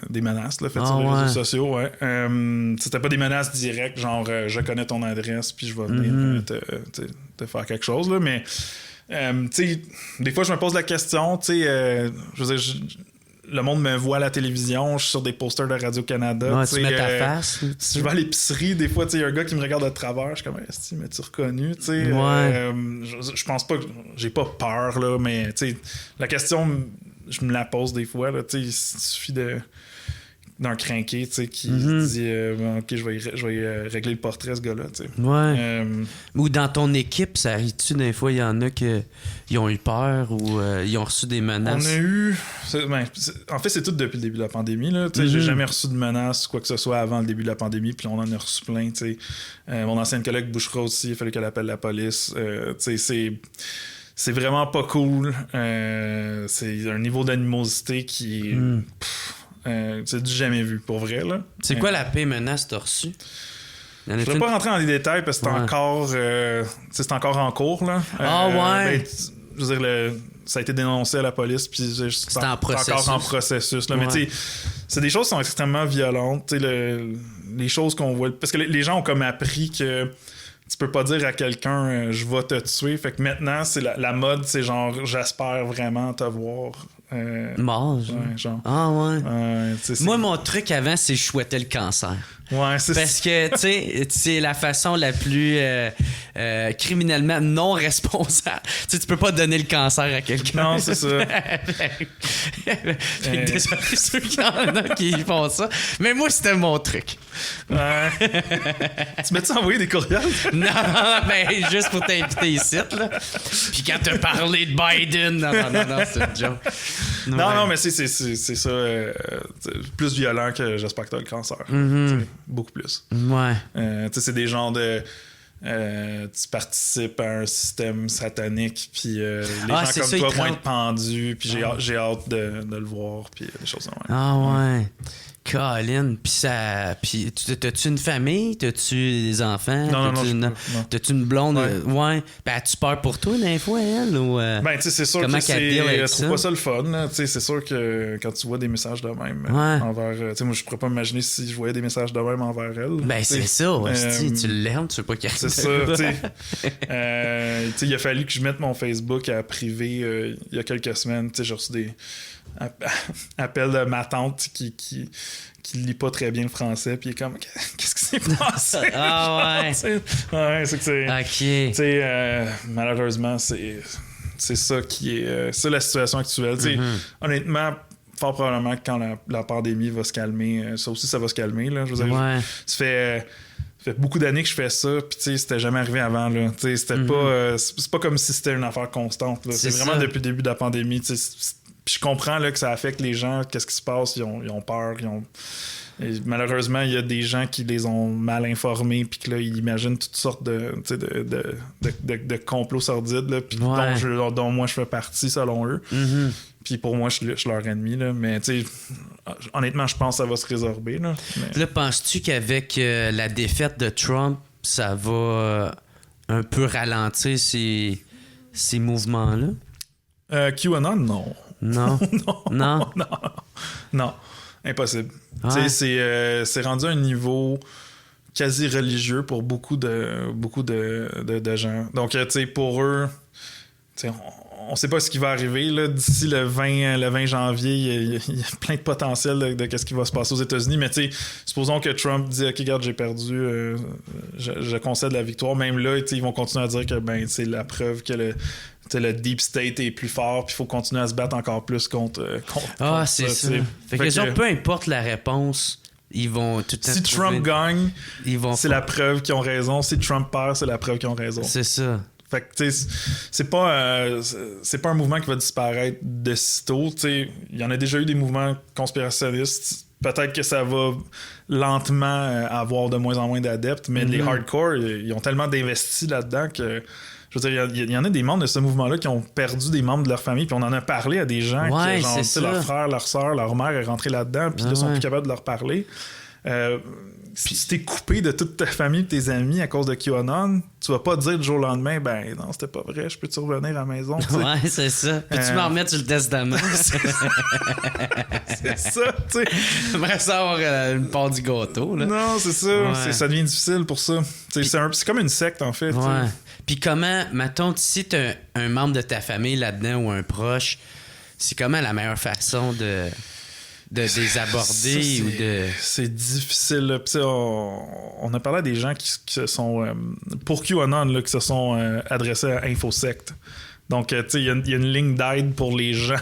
menaces là, faites sur les réseaux sociaux. Ouais. C'était pas des menaces directes, genre je connais ton adresse puis je vais venir te faire quelque chose. Là, mais des fois, je me pose la question, je veux dire, le monde me voit à la télévision, je suis sur des posters de Radio-Canada. Ouais, tu mets ta face. Si je vais à l'épicerie, des fois, il y a un gars qui me regarde de travers, je suis comme, m'as-tu reconnu? Ouais. Je pense pas que j'ai pas peur, là, mais la question, je me la pose des fois. Là, il suffit d'un crinqué qui dit ok, je vais régler le portrait, ce gars-là. Ouais. Ou dans ton équipe, ça arrive-tu des fois, il y en a qui ont eu peur ou ils ont reçu des menaces? On a eu... en fait, c'est tout depuis le début de la pandémie. Là. J'ai jamais reçu de menaces, quoi que ce soit, avant le début de la pandémie, puis on en a reçu plein. Mon ancienne collègue Bouchera aussi, il fallait qu'elle appelle la police. C'est vraiment pas cool. C'est un niveau d'animosité qui est... c'est du jamais vu, pour vrai. Là. C'est quoi la pire menace que t'as reçue? Je ne voudrais pas rentrer dans les détails parce que c'est encore en cours. Là. Je veux dire, ça a été dénoncé à la police, puis c'est encore en processus. Là. Mais tu sais, c'est des choses qui sont extrêmement violentes. Les choses qu'on voit... Parce que les gens ont comme appris que tu peux pas dire à quelqu'un je vais te tuer. Fait que maintenant, c'est la mode, c'est genre j'espère vraiment te voir Mort, ouais, genre. Ah ouais. Moi, mon truc avant, c'est que je souhaitais le cancer. Ouais, c'est Parce que, tu sais, c'est la façon la plus criminellement non responsable. Tu sais, tu peux pas donner le cancer à quelqu'un. Non, c'est ça. Fait que désolé ceux qui en a qui font ça. Mais moi, c'était mon truc. Ouais. Tu m'as-tu envoyé des courriels? Non, ben, juste pour t'inviter ici, là. Puis quand t'as parlé de Biden, non, c'est une joke. Non, mais c'est ça. Plus violent que j'espère que t'as le cancer. Beaucoup plus. Ouais. Tu sais, c'est des genres de... tu participes à un système satanique, puis les gens comme toi vont être pendus, puis j'ai hâte de le voir, puis des choses comme ça. Ah ouais. Colin, puis t'as-tu une famille? T'as-tu des enfants? Non. T'as-tu une blonde? Ouais. Ben, as-tu peur pour toi, des fois, elle? Ou, ben, tu sais, c'est sûr comment que je trouve pas ça le fun. Tu sais, c'est sûr que quand tu vois des messages de même envers... tu sais, moi, je pourrais pas m'imaginer si je voyais des messages de même envers elle. Ben, c'est ça. Tu l'aimes, tu veux pas qu'elle... C'est ça, tu sais. Il a fallu que je mette mon Facebook à privé il y a quelques semaines. Tu sais, j'ai reçu des... appel de ma tante qui lit pas très bien le français, puis il est comme qu'est-ce qui s'est passé? Ah ouais. Ouais, c'est que c'est OK. Tu sais, malheureusement c'est ça qui est c'est la situation actuelle. Tu sais, honnêtement, fort probablement que quand la pandémie va se calmer, ça aussi ça va se calmer là, je veux dire. Ça fait beaucoup d'années que je fais ça, puis tu sais, c'était jamais arrivé avant là. Tu sais, c'était pas c'est pas comme si c'était une affaire constante là. C'est vraiment depuis le début de la pandémie, tu sais. Puis je comprends là, que ça affecte les gens, qu'est-ce qui se passe, ils ont peur, Et malheureusement, il y a des gens qui les ont mal informés, puis que là, ils imaginent toutes sortes de complots sordides, là, puis dont moi je fais partie selon eux. Puis pour moi, je suis leur ennemi, là. Mais tu sais, honnêtement, je pense que ça va se résorber. Là, Là, penses-tu qu'avec la défaite de Trump, ça va un peu ralentir ces mouvements-là? QAnon, non. Non. Non. Impossible. Ouais. C'est rendu un niveau quasi religieux pour beaucoup de gens. Donc, tu sais, pour eux, on sait pas ce qui va arriver. Là. D'ici le 20 janvier, il y a plein de potentiel de ce qui va se passer aux États-Unis. Mais tu sais, supposons que Trump dit « OK, regarde, j'ai perdu, je concède la victoire. » Même là, ils vont continuer à dire que c'est la preuve que le deep state est plus fort, puis il faut continuer à se battre encore plus contre c'est ça. Fait que peu importe la réponse, ils vont tout le temps... Si Trump gagne, c'est la preuve qu'ils ont raison. Si Trump perd, c'est la preuve qu'ils ont raison. C'est ça. Fait que, tu sais, c'est pas un mouvement qui va disparaître de sitôt. Tu sais, il y en a déjà eu des mouvements conspirationnistes. Peut-être que ça va lentement avoir de moins en moins d'adeptes, mais les hardcore, ils ont tellement d'investis là-dedans que... Je veux dire, il y en a des membres de ce mouvement-là qui ont perdu des membres de leur famille, puis on en a parlé à des gens que, genre, leur frère, leur soeur, leur mère est rentrée là-dedans, puis ils sont plus capables de leur parler. Puis si t'es coupé de toute ta famille et tes amis à cause de QAnon, tu vas pas dire du jour au lendemain, ben non, c'était pas vrai, je peux-tu revenir à la maison? T'sais? Ouais, c'est ça. Peux-tu m'en remettre sur le testament? C'est ça, tu sais. J'aimerais ça avoir une part du gâteau, là. Non, c'est ça. Ouais. Ça devient difficile pour ça. C'est comme une secte, en fait. Ouais. Puis comment, mettons, si t'as un membre de ta famille là-dedans ou un proche, c'est comment la meilleure façon de les aborder ou de... C'est difficile. On a parlé à des gens qui se sont... pour QAnon, là, qui se sont adressés à InfoSect. Donc, tu sais, il y a une ligne d'aide pour les gens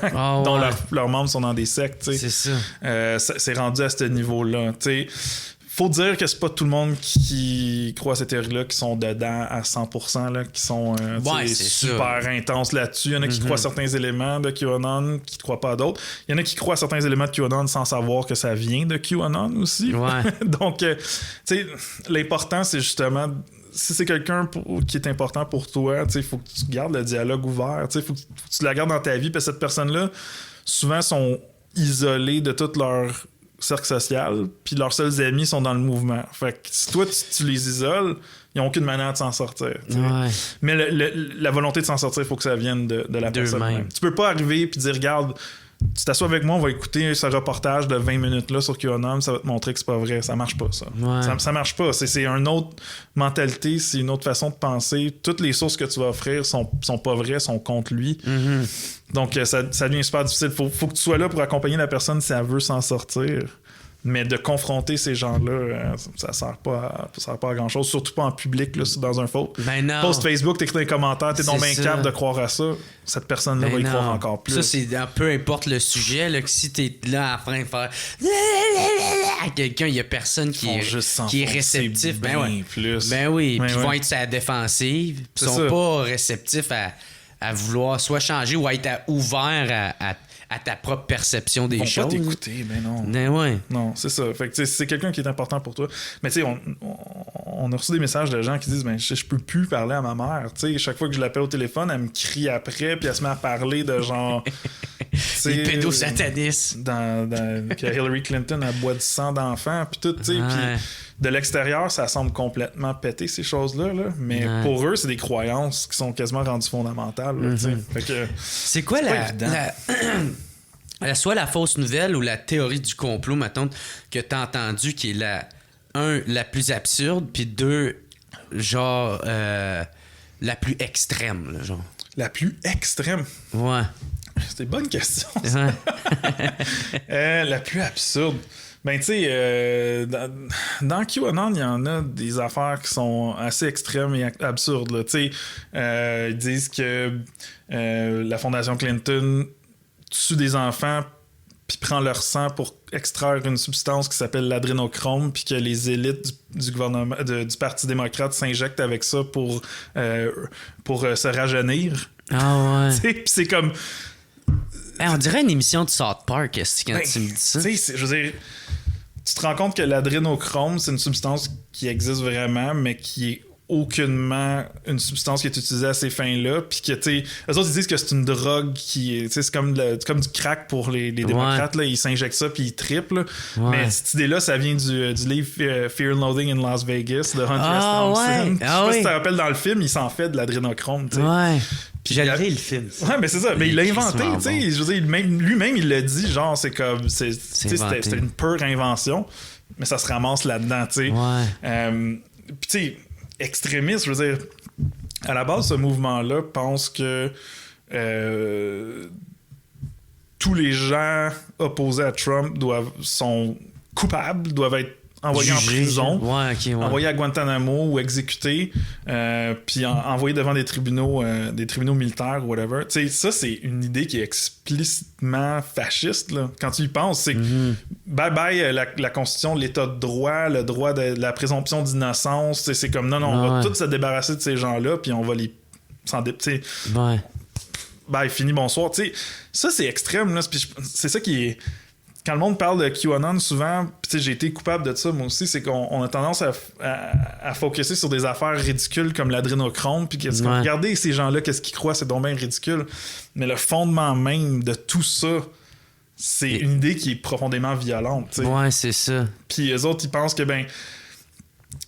dont leurs membres sont dans des sectes. C'est ça. C'est rendu à ce niveau-là. Tu sais, faut dire que c'est pas tout le monde qui croit à cette théorie-là qui sont dedans à 100%, là, qui sont super intenses là-dessus. Il y en a qui croient à certains éléments de QAnon, qui ne croient pas à d'autres. Il y en a qui croient à certains éléments de QAnon sans savoir que ça vient de QAnon aussi. Ouais. Donc, tu sais, l'important, c'est justement... Si c'est quelqu'un qui est important pour toi, il faut que tu gardes le dialogue ouvert. Il faut que tu la gardes dans ta vie. Parce que cette personne-là, souvent, sont isolés de toute leur cercle social, puis leurs seuls amis sont dans le mouvement. Fait que si toi, tu les isoles, ils n'ont aucune manière de s'en sortir. Ouais. Mais la volonté de s'en sortir, il faut que ça vienne de la personne même. Tu peux pas arriver et dire, regarde, tu t'assois avec moi, on va écouter ce reportage de 20 minutes là sur QAnon, ça va te montrer que c'est pas vrai. Ça marche pas, ça. Ouais. Ça marche pas. C'est une autre mentalité, c'est une autre façon de penser. Toutes les sources que tu vas offrir sont pas vraies, sont contre lui. Donc, ça devient super difficile. Faut que tu sois là pour accompagner la personne si elle veut s'en sortir. Mais de confronter ces gens-là, ça sert pas à grand-chose. Surtout pas en public, là, dans un faux. Ben non. Post Facebook, t'écris dans les commentaires, t'es donc bien capable de croire à ça. Cette personne-là va y croire encore plus. Ça, c'est peu importe le sujet, là, que si t'es là en train de faire à quelqu'un, il y a personne qui est réceptif. Ben oui. Plus. Ben oui. Ben Puis ils ouais. vont être sur la défensive. Ils C'est sont ça. pas réceptifs à vouloir soit changer ou à être ouvert à ta propre perception des Ils vont choses. pas t'écouter, ben non. Ben ouais. Non, c'est ça. Fait que tu sais, c'est quelqu'un qui est important pour toi. Mais tu sais, on a reçu des messages de gens qui disent ben je peux plus parler à ma mère. Tu sais, chaque fois que je l'appelle au téléphone, elle me crie après, puis elle se met à parler de genre Les pédosatanistes. Que Hillary Clinton a boit du sang d'enfant, puis tout, tu sais, Ouais. puis de l'extérieur, ça semble complètement péter ces choses-là, là. Mais Ouais. pour eux, c'est des croyances qui sont quasiment rendues fondamentales. Là, tu sais. Fait que C'est quoi pas évident. soit la fausse nouvelle ou la théorie du complot, mettons, que t'as entendu qui est la plus absurde, puis 2, genre, la plus extrême, là, genre. la plus extrême. Ouais. C'était une bonne question. Ouais. La plus absurde. Ben, tu sais, dans QAnon, il y en a des affaires qui sont assez extrêmes et absurdes. Là. Tu sais, ils disent que la Fondation Clinton tue des enfants puis prend leur sang pour extraire une substance qui s'appelle l'adrénochrome, puis que les élites du gouvernement, du Parti démocrate s'injectent avec ça pour se rajeunir. Ah ouais. Tu sais, puis c'est comme... Hey, on dirait une émission de South Park, est-ce quand Ben, tu me dis ça? tu sais, je veux dire, tu te rends compte que l'adrénochrome, c'est une substance qui existe vraiment, mais qui est aucunement une substance qui est utilisée à ces fins-là. Puis que, tu sais, eux autres, ils disent que c'est une drogue qui est, tu sais, c'est comme du crack pour les démocrates, là. Ils s'injectent ça puis ils triplent. Là. Ouais. Mais cette idée-là, ça vient du livre Fear and Loathing in Las Vegas de Hunter S. Ah, Thompson. ouais. Je sais Ah, pas si oui. tu te rappelles dans le film, il s'en fait de l'adrénochrome, tu sais. Ouais. Puis J'ai il a- adoré le film. Ouais, mais c'est ça. Mais il l'a inventé, crissement tu sais. bon. Je veux dire, lui-même, il l'a dit, genre, c'est comme. Tu sais, inventé. c'était une pure invention, mais ça se ramasse là-dedans, tu sais. Ouais. Puis, tu sais, extrémiste, je veux dire, à la base, ce mouvement-là pense que tous les gens opposés à Trump sont coupables, doivent être envoyés en Jugé. prison. Ouais, ok, ouais. Envoyés à Guantanamo ou exécutés, puis envoyés devant des tribunaux militaires ou whatever. Tu sais, ça, c'est une idée qui est explicitement fasciste, là. Quand tu y penses, c'est bye-bye la Constitution, l'État de droit, le droit de la présomption d'innocence. Tu sais, c'est comme, non, on va Ouais. tous se débarrasser de ces gens-là, puis on va les... tu sais, Ouais. bye, fini, bonsoir. Tu sais, ça, c'est extrême, là. Puis c'est ça qui est... Quand le monde parle de QAnon, souvent, puis j'ai été coupable de ça, moi aussi, c'est qu'on a tendance à focusser sur des affaires ridicules comme l'adrénochrome, puis qu'est-ce qu'on regardez ces gens-là, qu'est-ce qu'ils croient, c'est donc bien ridicule. Mais le fondement même de tout ça, c'est une idée qui est profondément violente, tu sais. Ouais, c'est ça. Puis eux autres, ils pensent que, ben,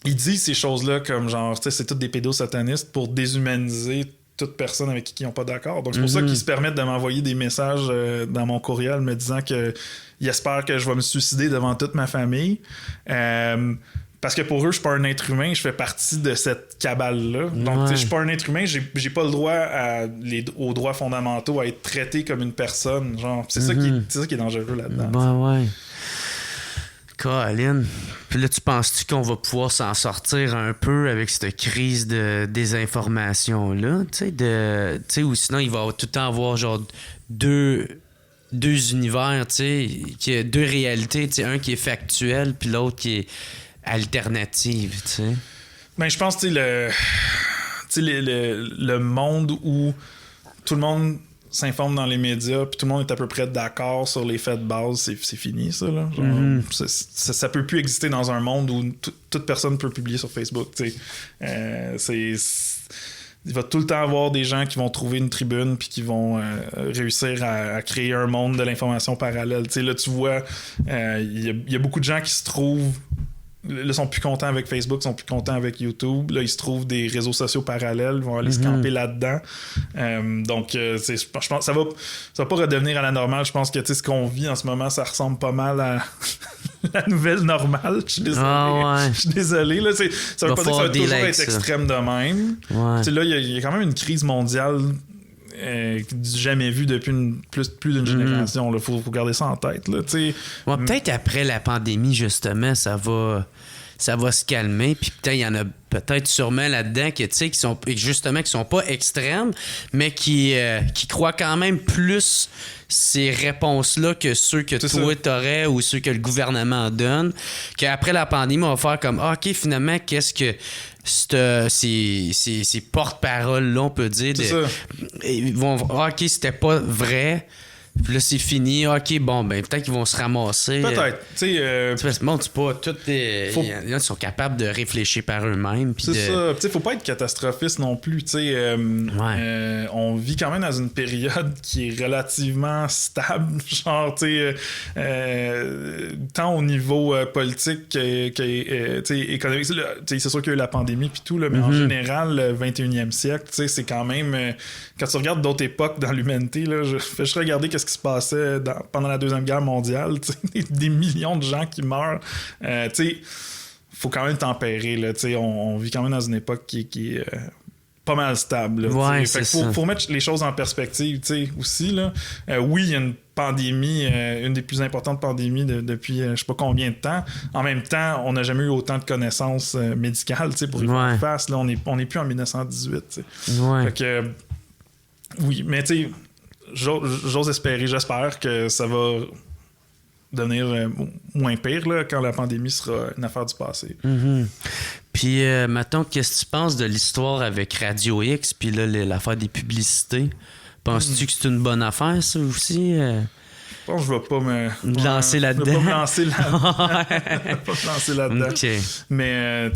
ils disent ces choses-là comme genre, tu sais, c'est tous des pédosatanistes pour déshumaniser toute personne avec qui ils n'ont pas d'accord. Donc c'est pour ça qu'ils se permettent de m'envoyer des messages dans mon courriel me disant que ils espèrent que je vais me suicider devant toute ma famille. Parce que pour eux, je suis pas un être humain, je fais partie de cette cabale-là. Donc, tu sais, je suis pas un être humain, j'ai pas le droit aux droits fondamentaux à être traité comme une personne. Genre, c'est ça qui est dangereux là-dedans. Ben ouais. Colin. Puis là, tu penses-tu qu'on va pouvoir s'en sortir un peu avec cette crise de désinformation-là? Tu sais, ou sinon, il va tout le temps avoir genre deux univers, tu sais, deux réalités, tu sais, un qui est factuel, puis l'autre qui est alternative, tu sais. Ben, je pense, tu sais, le monde où tout le monde s'informe dans les médias, puis tout le monde est à peu près d'accord sur les faits de base, c'est fini, ça, là. Genre, ça peut plus exister dans un monde où toute personne peut publier sur Facebook, tu sais. Il va tout le temps avoir des gens qui vont trouver une tribune puis qui vont réussir à créer un monde de l'information parallèle. Tu sais, là, tu vois, il y a beaucoup de gens qui se trouvent Là, ils sont plus contents avec Facebook, ils sont plus contents avec YouTube. Là, ils se trouvent des réseaux sociaux parallèles, ils vont aller se camper là-dedans. Donc, je pense que ça va pas redevenir à la normale. Je pense que ce qu'on vit en ce moment, ça ressemble pas mal à la nouvelle normale. Je suis désolé. Je suis désolé. Là, ça veut pas dire que ça va toujours être extrême de même. Ouais. Là, il y a quand même une crise mondiale jamais vu depuis plus d'une génération. Il faut garder ça en tête. Là, peut-être après la pandémie, justement, ça va se calmer. Puis peut-être il y en a sûrement là-dedans qui sont pas extrêmes, mais qui croient quand même plus ces réponses-là que ceux que toi t'aurais ou ceux que le gouvernement donne. Qu'après la pandémie, on va faire comme OK, finalement, qu'est-ce que ces porte-paroles-là, on peut dire, ils vont OK, c'était pas vrai. Puis là, c'est fini. OK, bon, ben peut-être qu'ils vont se ramasser. Peut-être. Ils sont capables de réfléchir par eux-mêmes. C'est ça. Faut pas être catastrophiste non plus. On vit quand même dans une période qui est relativement stable. Genre, tant au niveau politique qu'économique. C'est sûr qu'il y a eu la pandémie puis tout, là, mais en général, le 21e siècle, c'est quand même... quand tu regardes d'autres époques dans l'humanité, là, je regardais qu'est-ce qui se passait pendant la Deuxième Guerre mondiale, des millions de gens qui meurent. Faut quand même tempérer. Là, on vit quand même dans une époque qui est pas mal stable. Là, faut mettre les choses en perspective aussi. Là. Oui, il y a une pandémie, une des plus importantes pandémies depuis je sais pas combien de temps. En même temps, on n'a jamais eu autant de connaissances médicales pour y faire face. Là, on n'est plus en 1918. Fait que, oui, mais j'ose espérer, j'espère que ça va devenir moins pire là, quand la pandémie sera une affaire du passé. Puis, mettons, qu'est-ce que tu penses de l'histoire avec Radio X puis là, l'affaire des publicités? Penses-tu que c'est une bonne affaire, ça aussi? Je pense que je vais pas me lancer là-dedans. Je vais pas me lancer là-dedans. Je vais pas me lancer là-dedans. Okay. Mais,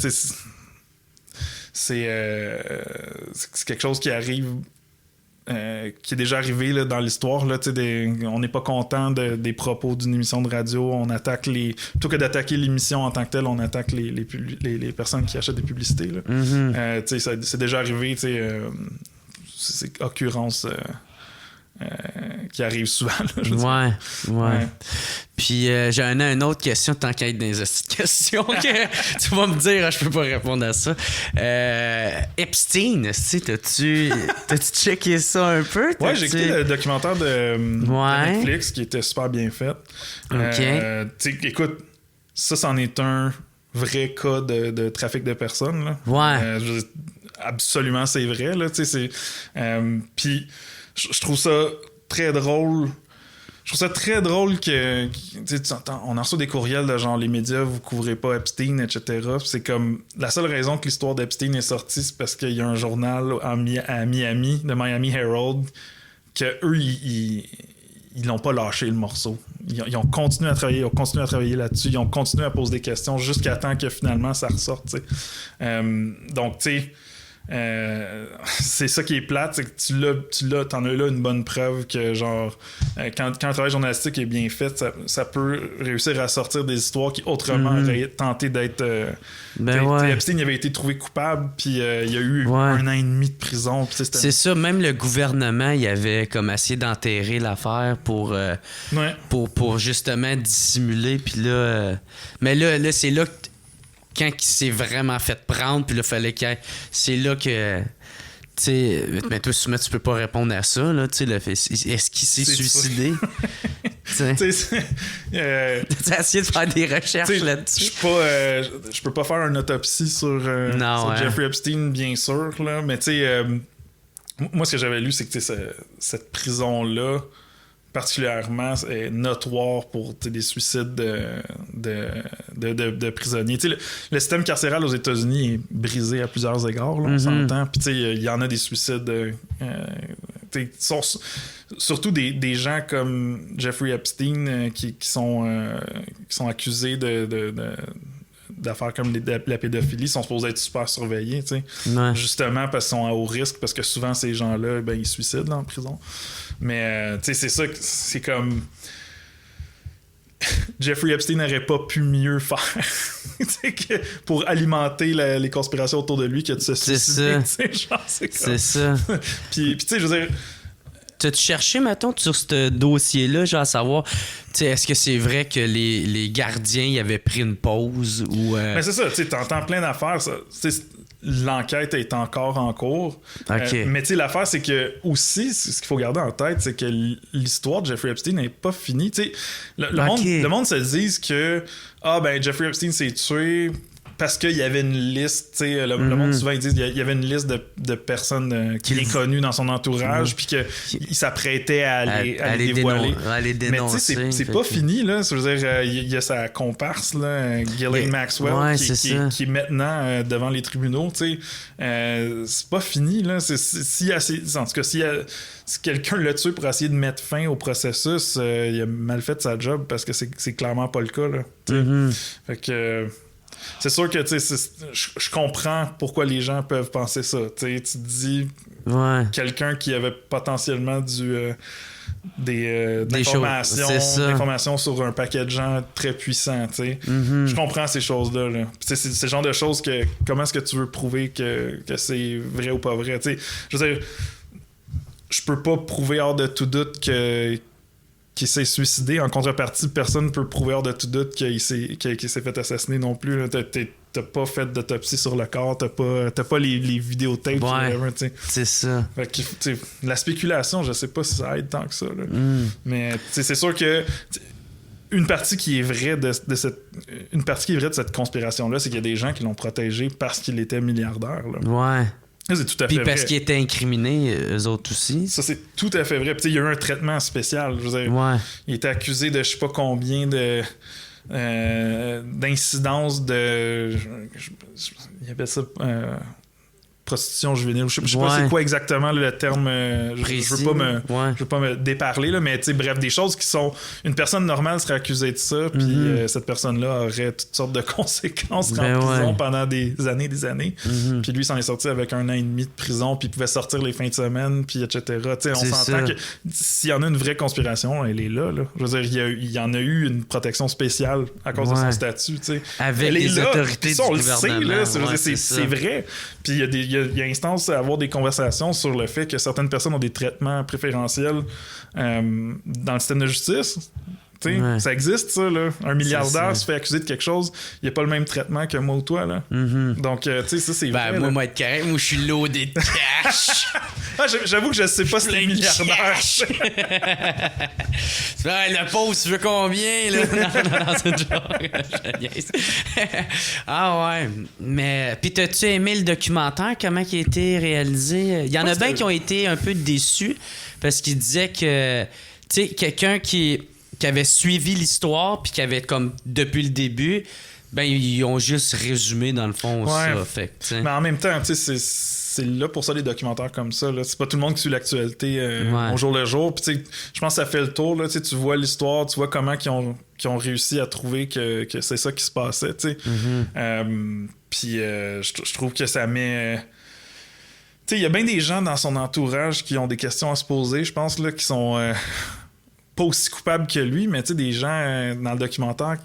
c'est quelque chose qui arrive... qui est déjà arrivé là, dans l'histoire. Là, on n'est pas content des propos d'une émission de radio. On attaque plutôt que d'attaquer l'émission en tant que telle, on attaque les personnes qui achètent des publicités. Là. C'est déjà arrivé. C'est occurrence qui arrive souvent. Là, ouais. Puis j'ai une autre question, tant qu'à être dans les questions que tu vas me dire, je peux pas répondre à ça. Epstein, t'as-tu checké ça un peu? Ouais, j'ai écouté le documentaire de Netflix qui était super bien fait. Écoute, ça, c'en est un vrai cas de trafic de personnes. Là. Ouais. Absolument, c'est vrai. Là, puis je trouve ça très drôle. Je trouve ça très drôle que on en reçoit des courriels de genre les médias, vous couvrez pas Epstein, etc. C'est comme la seule raison que l'histoire d'Epstein est sortie, c'est parce qu'il y a un journal à Miami, de Miami Herald, que eux ils n'ont pas lâché le morceau. Ils ont continué à travailler, là-dessus, ils ont continué à poser des questions jusqu'à temps que finalement ça ressorte. Donc tu sais. C'est ça qui est plate, c'est que t'en as là une bonne preuve que genre quand un travail journalistique est bien fait, ça peut réussir à sortir des histoires qui autrement auraient tenté d'être Epstein avait été trouvé coupable puis il y a eu 1 an et demi de prison. C'est ça, même le gouvernement il avait comme essayé d'enterrer l'affaire pour justement dissimuler puis là mais là c'est là que quand il s'est vraiment fait prendre, puis là, fallait qu'il y ait... C'est là que... Tu sais, mais toi, souvent, tu peux pas répondre à ça, là, tu sais, est-ce qu'il s'est suicidé? Tu as essayé de faire des recherches là-dessus? Je peux pas faire une autopsie sur Jeffrey Epstein, bien sûr, là, mais tu sais, moi, ce que j'avais lu, c'est que cette prison-là, particulièrement notoire pour des suicides de prisonniers. Le système carcéral aux États-Unis est brisé à plusieurs égards, là, on s'entend. Puis il y en a des suicides. Surtout des gens comme Jeffrey Epstein qui sont accusés d'affaires comme la pédophilie sont supposés être super surveillés, justement parce qu'ils sont à haut risque, parce que souvent ces gens-là, ils se suicident là, en prison. Mais c'est ça, c'est comme... Jeffrey Epstein n'aurait pas pu mieux faire pour alimenter les conspirations autour de lui que de se suicider. C'est ça. Puis tu sais, je veux dire... T'as-tu cherché, mettons, sur ce dossier-là, genre à savoir, est-ce que c'est vrai que les gardiens y avaient pris une pause ou... Mais c'est ça, tu sais, t'entends plein d'affaires, ça. L'enquête est encore en cours. Okay. Mais tu sais, l'affaire, c'est que aussi, ce qu'il faut garder en tête, c'est que l'histoire de Jeffrey Epstein n'est pas finie. Tu sais, le monde se dit que Jeffrey Epstein s'est tué parce qu'il y avait une liste, tu sais, le monde souvent ils disent qu'il y avait une liste de personnes qui est connues dans son entourage, puis qu'il s'apprêtait à les dévoiler. À les dénoncer. Mais tu sais, c'est pas fini, là. Je veux dire, il y a sa comparse, là, Ghislaine Maxwell, qui est maintenant devant les tribunaux, tu sais. C'est pas fini, là. En tout cas, si quelqu'un l'a tué pour essayer de mettre fin au processus, il a mal fait sa job parce que c'est clairement pas le cas, là. Fait que... c'est sûr que je comprends pourquoi les gens peuvent penser ça. Tu te dis quelqu'un qui avait potentiellement des informations sur un paquet de gens très puissants. Je comprends ces choses-là. Là. C'est le genre de choses que comment est-ce que tu veux prouver que c'est vrai ou pas vrai? Je veux dire, je peux pas prouver hors de tout doute qu'il s'est suicidé. En contrepartie, personne ne peut prouver hors de tout doute qu'il s'est fait assassiner non plus. Là. T'as pas fait d'autopsie sur le corps, t'as pas les vidéotapes. C'est ça. Fait que, la spéculation, je sais pas si ça aide tant que ça. Là. Mais c'est sûr que une partie qui est vraie de cette conspiration-là, c'est qu'il y a des gens qui l'ont protégé parce qu'il était milliardaire. Là. Ouais. C'est tout à fait puis vrai. parce qu'ils étaient incriminés, eux autres aussi. Ça, c'est tout à fait vrai. Puis il y a eu un traitement spécial. Je veux dire, il était accusé de je sais pas combien d'incidences de... il appelle ça... prostitution juvénile. Je sais pas c'est quoi exactement le terme. Je veux pas me déparler, là, mais bref, des choses qui sont... Une personne normale serait accusée de ça, puis cette personne-là aurait toutes sortes de conséquences en prison pendant des années. Puis lui, s'en est sorti avec 1 an et demi de prison, puis il pouvait sortir les fins de semaine, puis etc. On s'entend que s'il y en a une vraie conspiration, elle est là. Je veux dire, il y en a eu une protection spéciale à cause de son statut. Avec les autorités du gouvernement. C'est vrai. Puis il y a instance à avoir des conversations sur le fait que certaines personnes ont des traitements préférentiels dans le système de justice. Ça existe, ça, là. Un milliardaire se fait accuser de quelque chose, il n'y a pas le même traitement que moi ou toi, là. Donc, ça, c'est vrai. Moi, être carré, moi, je suis loadé de cash. J'avoue que je sais pas si t'es milliardaire. Le poste, tu veux combien, là? Non, c'est une joke. Ouais. Mais, puis t'as-tu aimé le documentaire? Comment il a été réalisé? Il y en a bien qui ont été un peu déçus parce qu'ils disaient que, tu sais, quelqu'un qui avait suivi l'histoire puis qui avait comme depuis le début, ben ils ont juste résumé dans le fond ça. Fait, mais en même temps, tu sais, c'est là pour ça les documentaires comme ça. Là. C'est pas tout le monde qui suit l'actualité au jour le jour. Puis tu sais, je pense que ça fait le tour. Là, tu vois l'histoire, tu vois comment ils ont réussi à trouver que c'est ça qui se passait. Tu sais. Puis je trouve que ça met... tu sais, il y a bien des gens dans son entourage qui ont des questions à se poser, je pense, là, qui sont... pas aussi coupable que lui, mais tu sais, des gens dans le documentaire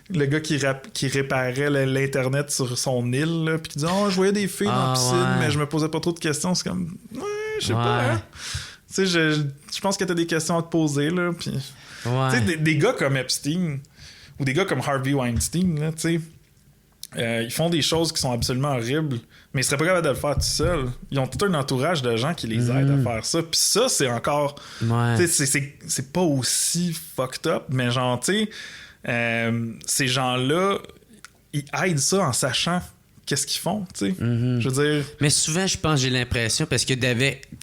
le gars qui réparait l'internet sur son île, puis qui dit je voyais des filles dans la piscine, mais je me posais pas trop de questions. C'est comme je sais pas, hein? Tu sais, je pense que t'as des questions à te poser, là, puis tu sais, des gars comme Epstein ou des gars comme Harvey Weinstein, là, tu sais, ils font des choses qui sont absolument horribles, mais ils seraient pas capables de le faire tout seuls. Ils ont tout un entourage de gens qui les aident à faire ça. Puis ça, c'est encore... c'est pas aussi fucked up, mais genre, tu sais, ces gens-là, ils aident ça en sachant qu'est-ce qu'ils font, tu sais. Je veux dire... Mais souvent, je pense, j'ai l'impression, parce que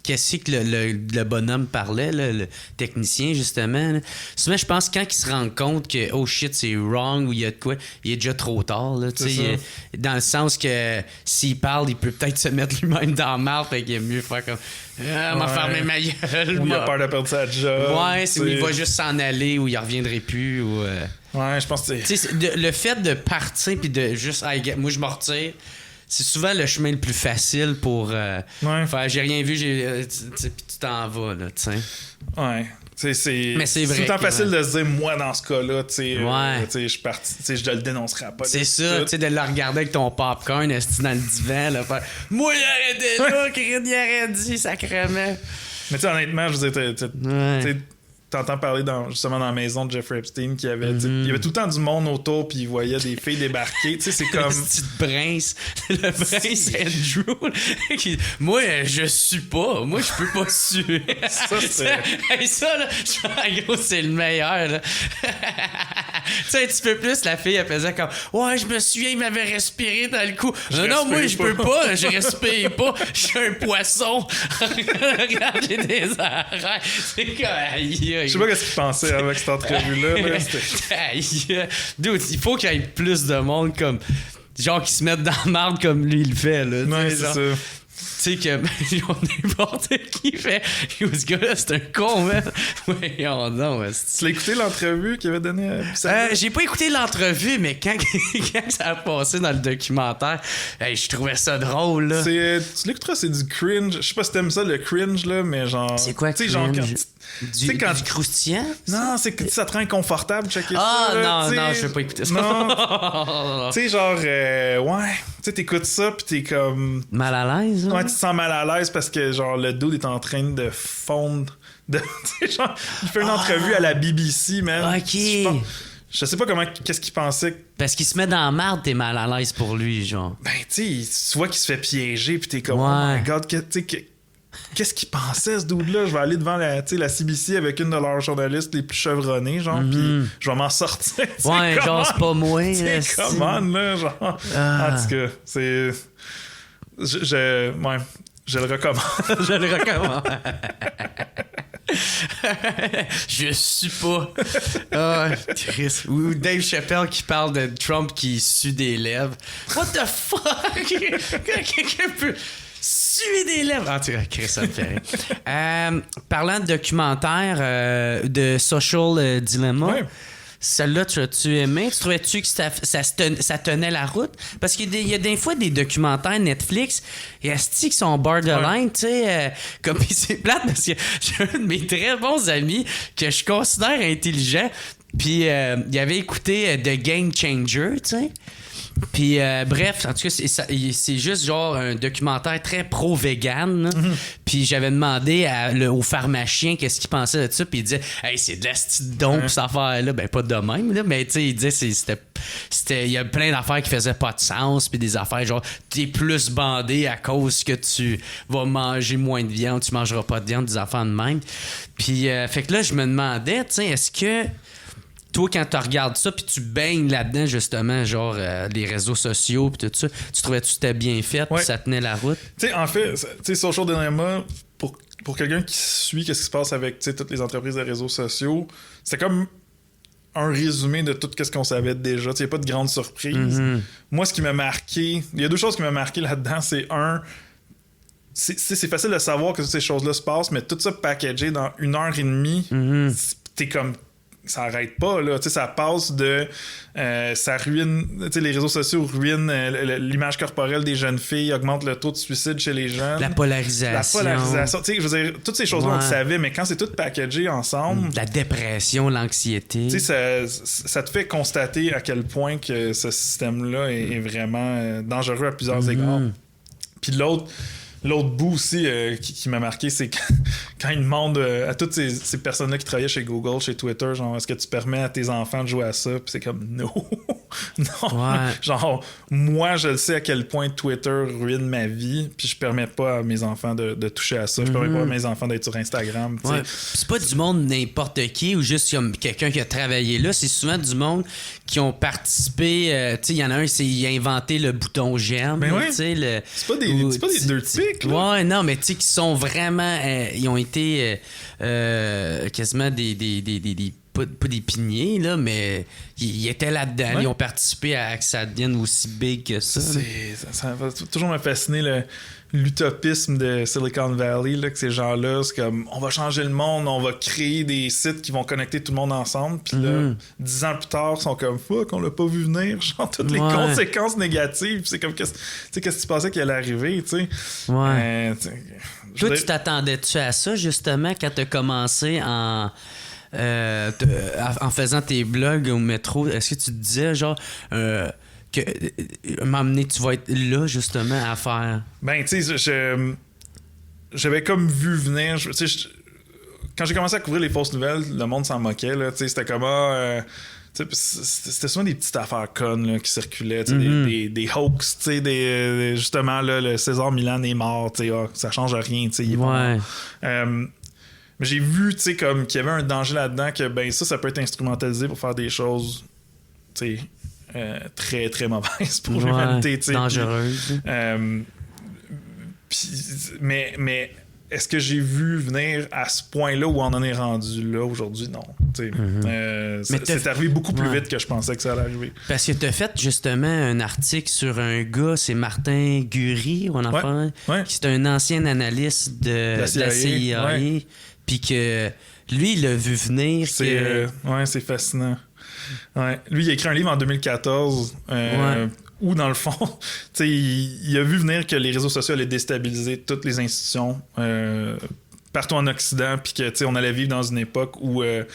qu'est-ce que le bonhomme parlait, là, le technicien, justement, là, souvent, je pense, quand il se rend compte que, oh shit, c'est wrong, ou il y a de quoi, il est déjà trop tard, là, tu sais. Dans le sens que s'il parle, il peut peut-être se mettre lui-même dans la marde, fait qu'il est mieux faire comme... m'a fermé ma gueule. Ou il a peur de perdre sa job. C'est où il va juste s'en aller, ou il reviendrait plus, ou... Ouais, je pense que le fait de partir puis de juste moi je me retire, c'est souvent le chemin le plus facile pour faire j'ai rien vu, puis tu t'en vas, là, tu sais. Ouais. Mais c'est vrai. C'est tout le temps facile de se dire, moi, dans ce cas-là, tu sais, Ouais. je suis parti, tu sais, je le dénoncerai pas. C'est ça, tu sais, de le regarder avec ton popcorn, esti dans le divan, là, faire moi, il aurait été là, Krid, il aurait dit, sacrément. Mais tu sais, honnêtement, je veux dire, tu t'entends parler justement dans la maison de Jeffrey Epstein qu'il y avait, il y avait tout le temps du monde autour puis il voyait des filles débarquer, tu sais, c'est comme... Petite prince, le prince Andrew, moi, je suis pas, moi, je peux pas suer. Ça, c'est... Hey, ça, là, en gros, c'est le meilleur, là. Tu sais, un petit peu plus, la fille, elle faisait comme ouais, je me souviens, il m'avait respiré dans le cou. Non, moi, je peux pas, je respire pas, je suis un poisson. Regarde, j'ai des oreilles. C'est comme aïe. Je sais pas qu'est-ce qu'il pensait avec cette entrevue-là. Là, aïe. Dude, il faut qu'il y ait plus de monde comme genre qui se mettent dans la marde comme lui il le fait, là. Ouais, c'est ça. Tu sais que n'importe qui fait ce gars-là, c'est un con, man. Voyons donc. Tu l'as écouté l'entrevue qu'il avait donnée à Bissell? J'ai pas écouté l'entrevue, mais quand ça a passé dans le documentaire, je trouvais ça drôle, là. Tu l'écouteras, c'est du cringe. Je sais pas si t'aimes ça, le cringe, là, mais genre... C'est quoi, tu sais, genre, du croustillant? Non, c'est que ça te rend inconfortable de checker ça. Ah, non, je vais pas écouter ça. Non. Tu sais, genre, ouais. Tu sais, t'écoutes ça, pis t'es comme... Mal à l'aise? Ouais, tu te sens mal à l'aise parce que, genre, le dude est en train de fondre. Tu sais, genre, il fait une entrevue à la BBC, man. OK. Je sais pas qu'est-ce qu'il pensait. Parce qu'il se met dans la marde, t'es mal à l'aise pour lui, genre. Ben, tu sais, tu vois qu'il se fait piéger, pis t'es comme, ouais. Oh my God, qu'est-ce qu'il pensait, ce dude-là? Je vais aller devant la CBC avec une de leurs journalistes les plus chevronnés, genre, pis je vais m'en sortir. Ouais, genre, c'est pas moi. C'est comment, là, genre. En tout cas, c'est... Ouais, je le recommande. Je le recommande. Je suis pas. Triste. Ou Dave Chappelle qui parle de Trump qui sue des lèvres. What the fuck? Quelqu'un peut suer des lèvres. Ah, tu vois, ça me fait rire. Parlant de documentaire de Social Dilemma. Ouais. Celle-là, tu as-tu aimé? Tu trouvais-tu que ça tenait la route? Parce qu'il y a des fois des documentaires Netflix, il y a qui sont borderline, tu sais, comme c'est plate parce que j'ai un de mes très bons amis que je considère intelligent, puis il avait écouté The Game Changer, tu sais. Puis bref, en tout cas, c'est juste genre un documentaire très pro-vegan. Puis j'avais demandé au pharmacien qu'est-ce qu'il pensait de ça. Puis il disait, hey, c'est de la petite dompe, cette affaire-là. Ben, pas de même, là, mais tu sais, il disait, il y a plein d'affaires qui faisaient pas de sens. Puis des affaires genre, t'es plus bandé à cause que tu vas manger moins de viande, tu mangeras pas de viande, des affaires de même. Puis, fait que là, je me demandais, tu sais, est-ce que toi, quand tu regardes ça, puis tu baignes là-dedans, justement, genre les réseaux sociaux, puis tout ça, tu trouvais-tu que c'était bien fait, puis ça tenait la route? Tu sais, en fait, tu sais, Social Dilemma, pour quelqu'un qui suit qu'est-ce qui se passe avec toutes les entreprises de réseaux sociaux, c'est comme un résumé de tout ce qu'on savait déjà. Il n'y a pas de grande surprise. Moi, ce qui m'a marqué, il y a deux choses qui m'ont marqué là-dedans. C'est c'est facile de savoir que toutes ces choses-là se passent, mais tout ça packagé dans 1h30, t'es comme... Ça arrête pas, là. Tu sais, ça passe de... ça ruine... Tu sais, les réseaux sociaux ruinent l'image corporelle des jeunes filles, augmentent le taux de suicide chez les jeunes. La polarisation. Tu sais, je veux dire, toutes ces choses-là, on le savait, mais quand c'est tout packagé ensemble... La dépression, l'anxiété. Tu sais, ça te fait constater à quel point que ce système-là est vraiment dangereux à plusieurs égards. Puis l'autre bout aussi qui m'a marqué, c'est quand il demande à toutes ces personnes-là qui travaillaient chez Google, chez Twitter, genre, est-ce que tu permets à tes enfants de jouer à ça? Puis c'est comme, non. Ouais. Genre, moi, je le sais à quel point Twitter ruine ma vie, puis je permets pas à mes enfants de toucher à ça. Je permets pas à mes enfants d'être sur Instagram. Ouais. C'est pas du monde n'importe qui ou juste comme quelqu'un qui a travaillé là. C'est souvent du monde qui ont participé. Tu sais, il y en a un, il a inventé le bouton j'aime. Ben ouais. C'est pas des dirty pics. Ouais, non, mais tu sais, qui sont vraiment. Ils ont été quasiment pas des piniers, là, mais ils étaient là-dedans. Ouais. Ils ont participé à que ça devienne aussi big que ça. Ça va toujours me fasciner l'utopisme de Silicon Valley, là, que ces gens-là, c'est comme on va changer le monde, on va créer des sites qui vont connecter tout le monde ensemble. Puis là, 10 ans plus tard, ils sont comme fuck, on l'a pas vu venir, genre toutes les conséquences négatives. Puis c'est comme qu'est-ce que tu pensais qu'il allait arriver, tu sais. Ouais. Toi, tu t'attendais-tu à ça justement quand t'as commencé en faisant tes blogs au métro? Est-ce que tu te disais genre que un moment donné, tu vas être là justement à faire? Ben, tu sais, j'avais comme vu venir. Quand j'ai commencé à couvrir les fausses nouvelles, le monde s'en moquait. Là, c'était comme c'était souvent des petites affaires connes là, qui circulaient, des hoax, justement là, le César Milan est mort, ça change rien, il est mort. Mais j'ai vu comme qu'il y avait un danger là-dedans, que ben ça peut être instrumentalisé pour faire des choses très très mauvaises pour l'humanité, dangereuses. Mais est-ce que j'ai vu venir à ce point-là où on en est rendu là aujourd'hui? Non. C'est arrivé beaucoup plus vite que je pensais que ça allait arriver. Parce que tu as fait justement un article sur un gars, c'est Martin Gurry, qui est un ancien analyste de la CIA. Puis que lui, il a vu venir. C'est fascinant. Ouais. Lui, il a écrit un livre en 2014 où, dans le fond, il a vu venir que les réseaux sociaux allaient déstabiliser toutes les institutions partout en Occident, puis que on allait vivre dans une époque où il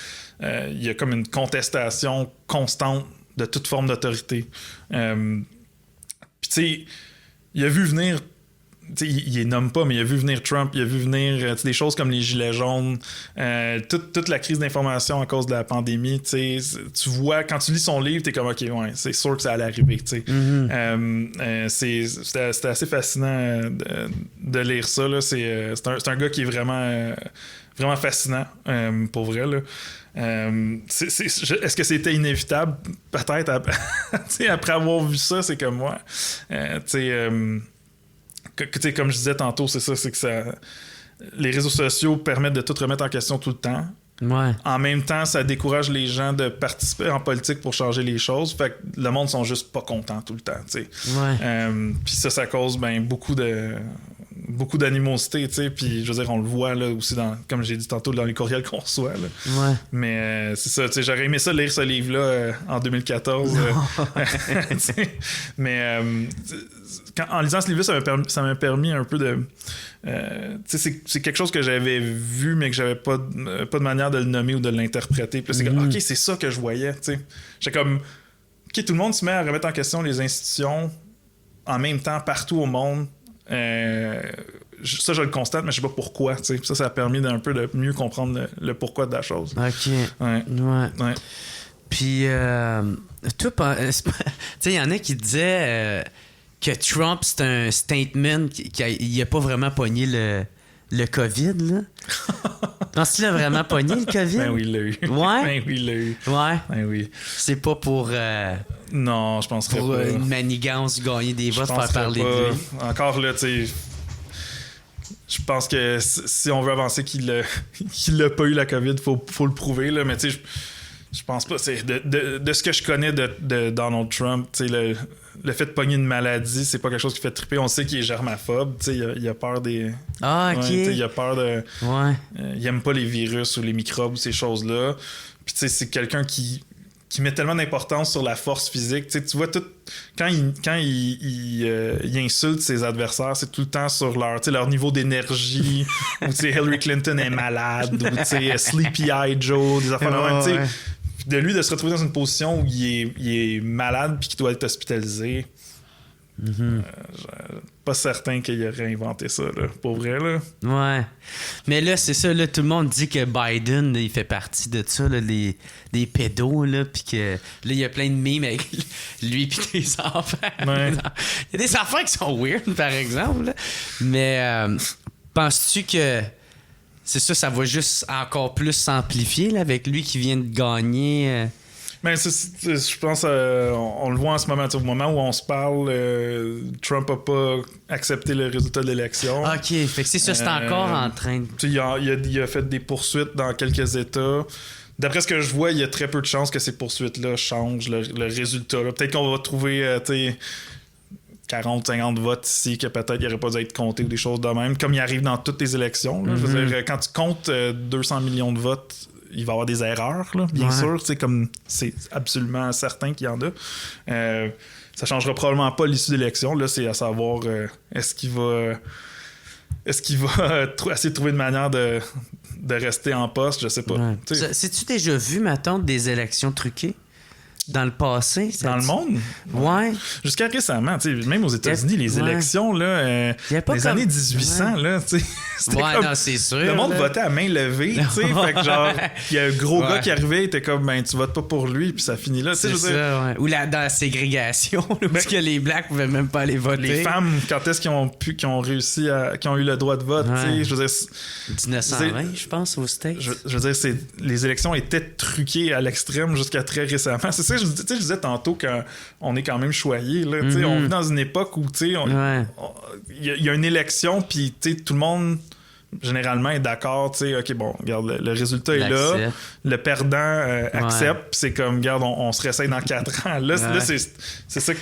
y a comme une contestation constante de toute forme d'autorité. Puis il a vu venir... il les nomme pas, mais il a vu venir Trump, il a vu venir des choses comme les gilets jaunes, toute la crise d'information à cause de la pandémie. Tu vois, quand tu lis son livre, t'es comme OK, ouais, c'est sûr que ça allait arriver. C'était assez fascinant de lire ça. Là. C'est un gars qui est vraiment, vraiment fascinant, pour vrai. Là. Est-ce que c'était inévitable? Peut-être après avoir vu ça, c'est comme moi. Comme je disais tantôt, c'est ça, c'est que les réseaux sociaux permettent de tout remettre en question tout le temps. Ouais. En même temps, ça décourage les gens de participer en politique pour changer les choses. Fait que le monde sont juste pas contents tout le temps. Puis ça cause beaucoup d'animosité. Puis je veux dire, on le voit là, aussi, comme j'ai dit tantôt, dans les courriels qu'on reçoit. Là. Ouais. Mais c'est ça, j'aurais aimé ça lire ce livre-là en 2014. Mais en lisant ce livre-là, ça m'a permis un peu de... c'est quelque chose que j'avais vu, mais que j'avais pas de manière de le nommer ou de l'interpréter. Puis là, c'est comme, OK, c'est ça que je voyais. J'étais comme, OK, tout le monde se met à remettre en question les institutions en même temps partout au monde. Ça, je le constate, mais je sais pas pourquoi. Ça a permis d'un peu de mieux comprendre le pourquoi de la chose. OK. Ouais. Puis, toi, il y en a qui disaient... que Trump, c'est un statement qu'il a pas vraiment pogné le COVID, là. Penses-tu qu'il a vraiment pogné le COVID? Ben oui, il l'a eu. Ouais? Ben oui, il l'a eu. Ouais? Ben oui. C'est pas pour... non, je penserais pour pas. une manigance, gagner des votes, faire parler de lui. Encore là, je pense que si on veut avancer qu'il l'a pas eu la COVID, faut le prouver, là. Mais tu sais, je pense pas. De ce que je connais de Donald Trump, le fait de pogner une maladie, c'est pas quelque chose qui fait triper. On sait qu'il est germaphobe. Il a peur des... Ah, OK. Il a peur de... Ouais. Il aime pas les virus ou les microbes ou ces choses-là. Puis c'est quelqu'un qui met tellement d'importance sur la force physique. Tu vois, tout quand il insulte ses adversaires, c'est tout le temps sur leur niveau d'énergie, ou Hillary Clinton est malade, ou Sleepy Eye Joe, des affaires de même. De lui, de se retrouver dans une position où il est malade puis qu'il doit être hospitalisé. Pas certain qu'il aurait inventé ça, là, pour vrai. Là. Ouais. Mais là, c'est ça, là, tout le monde dit que Biden, là, il fait partie de ça, là, des pédos, là, puis que là, il y a plein de mimes avec lui puis des enfants. Ouais. Il y a des enfants qui sont weird, par exemple. Là. Mais penses-tu que c'est ça va juste encore plus s'amplifier là, avec lui qui vient de gagner? Ben, je pense on le voit en ce moment. Au moment où on se parle, Trump n'a pas accepté le résultat de l'élection. OK, fait que c'est ça, c'est encore en train de... Il a fait des poursuites dans quelques États. D'après ce que je vois, il y a très peu de chances que ces poursuites-là changent le résultat. Là. Peut-être qu'on va trouver 40-50 votes ici que peut-être il n'aurait pas dû être compté ou des choses de même, comme il arrive dans toutes les élections. Là. Je veux dire, quand tu comptes 200 millions de votes, il va y avoir des erreurs, là, bien sûr. Comme c'est absolument certain qu'il y en a. Ça changera probablement pas l'issue de l'élection. Là, c'est à savoir est-ce qu'il va essayer de trouver une manière de rester en poste, je sais pas. Ouais. Sais-tu déjà vu, mettons, des élections truquées dans le passé? Dans le monde? Ouais. Jusqu'à récemment, même aux États-Unis, les élections, là, les années 1800, là, c'était comme... non, c'est sûr. Le monde là. votait à main levée, tu sais. Fait que genre, il y a un gros gars qui arrivait, il était comme, ben, tu votes pas pour lui, puis ça finit là. C'est ça, ouais. Ou dans la ségrégation, là, parce que les Blacks pouvaient même pas aller voter. Les femmes, quand est-ce qu'ils ont eu le droit de vote, tu sais, je veux dire... 1920, je pense, aux States. Je veux dire, les élections étaient truquées à l'extrême jusqu'à très récemment. C'est ça, je disais tantôt qu'on est quand même choyé, là, tu sais, on vit dans une époque où, tu sais, il y a une élection, puis, tu sais, tout le monde... généralement est d'accord, tu sais, ok, bon, regarde, le résultat est là, le perdant accepte, puis c'est comme, regarde, on se réessaye dans 4 ans. Là, c'est ça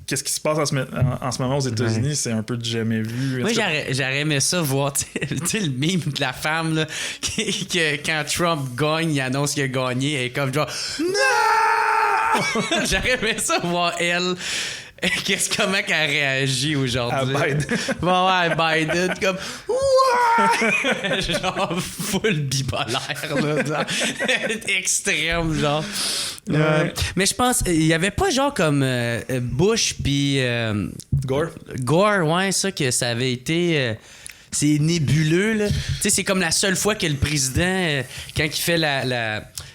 qu'est-ce qui se passe en ce moment aux États-Unis, c'est un peu du jamais vu. Moi, j'aurais aimé ça voir, tu sais, le meme de la femme, là, que quand Trump gagne, il annonce qu'il a gagné, et comme genre, non! J'aurais aimé ça voir elle. Comment qu'elle réagit aujourd'hui? À Biden. Biden, comme genre full bipolaire, là, extrême, genre. Mais je pense, il y avait pas genre comme Bush puis Gore, ouais, ça, que ça avait été... c'est nébuleux, là. Tu sais, c'est comme la seule fois que le président, quand il fait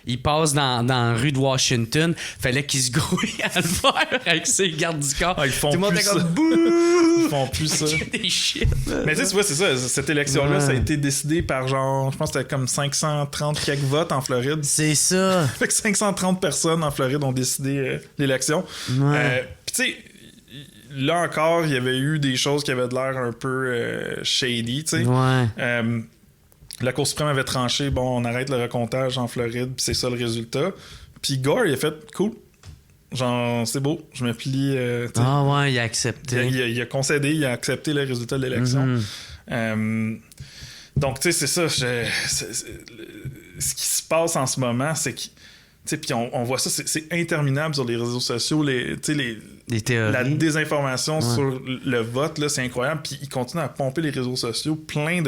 il passe dans la rue de Washington, fallait qu'il se grouille à le faire avec ses gardes du corps. Ils font tout le monde plus était comme ça. bouh! Ils font plus ça. Des shit. Mais tu vois, c'est ça. Cette élection-là, ça a été décidé par genre, je pense que c'était comme 530 quelques votes en Floride. C'est ça. Fait que 530 personnes en Floride ont décidé l'élection. Ouais. Puis tu sais, là encore, il y avait eu des choses qui avaient de l'air un peu shady, tu sais. Ouais. La Cour suprême avait tranché, bon, on arrête le recomptage en Floride, puis c'est ça le résultat. Puis Gore, il a fait, cool. Genre, c'est beau, je me plie. Ah ouais, il a accepté. Il a concédé, il a accepté le résultat de l'élection. Donc, tu sais, c'est ça. Ce qui se passe en ce moment, c'est que. Puis on voit ça, c'est interminable sur les réseaux sociaux, les théories. La désinformation sur le vote, là, c'est incroyable. Puis ils continuent à pomper les réseaux sociaux, plein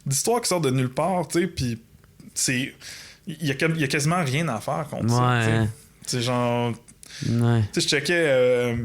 d'histoires qui sortent de nulle part, tu sais. Puis c'est... Il y a quasiment rien à faire contre ça. C'est genre... Ouais. Tu sais, je checkais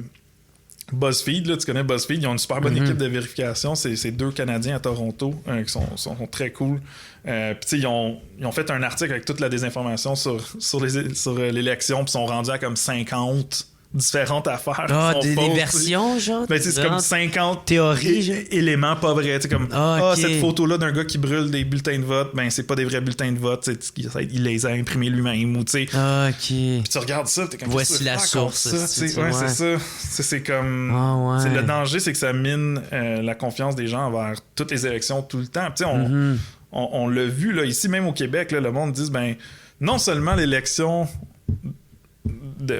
BuzzFeed, là, tu connais BuzzFeed, ils ont une super bonne équipe de vérification. C'est 2 Canadiens à Toronto qui sont très cool. Puis tu sais, ils ont fait un article avec toute la désinformation sur l'élection, puis sont rendus à comme 50 différentes affaires. Ah, des versions, genre? Ben, c'est comme 50 théories, éléments pas vrais. T'sais, comme, okay. Cette photo-là d'un gars qui brûle des bulletins de vote, ben, c'est pas des vrais bulletins de vote. Il les a imprimés lui-même. Ou, OK. Puis tu regardes ça, t'es comme... Voici la source. C'est ça. C'est comme... Le danger, c'est que ça mine la confiance des gens envers toutes les élections tout le temps. Puis on l'a vu, là, ici, même au Québec, là, le monde dit, ben, non seulement l'élection...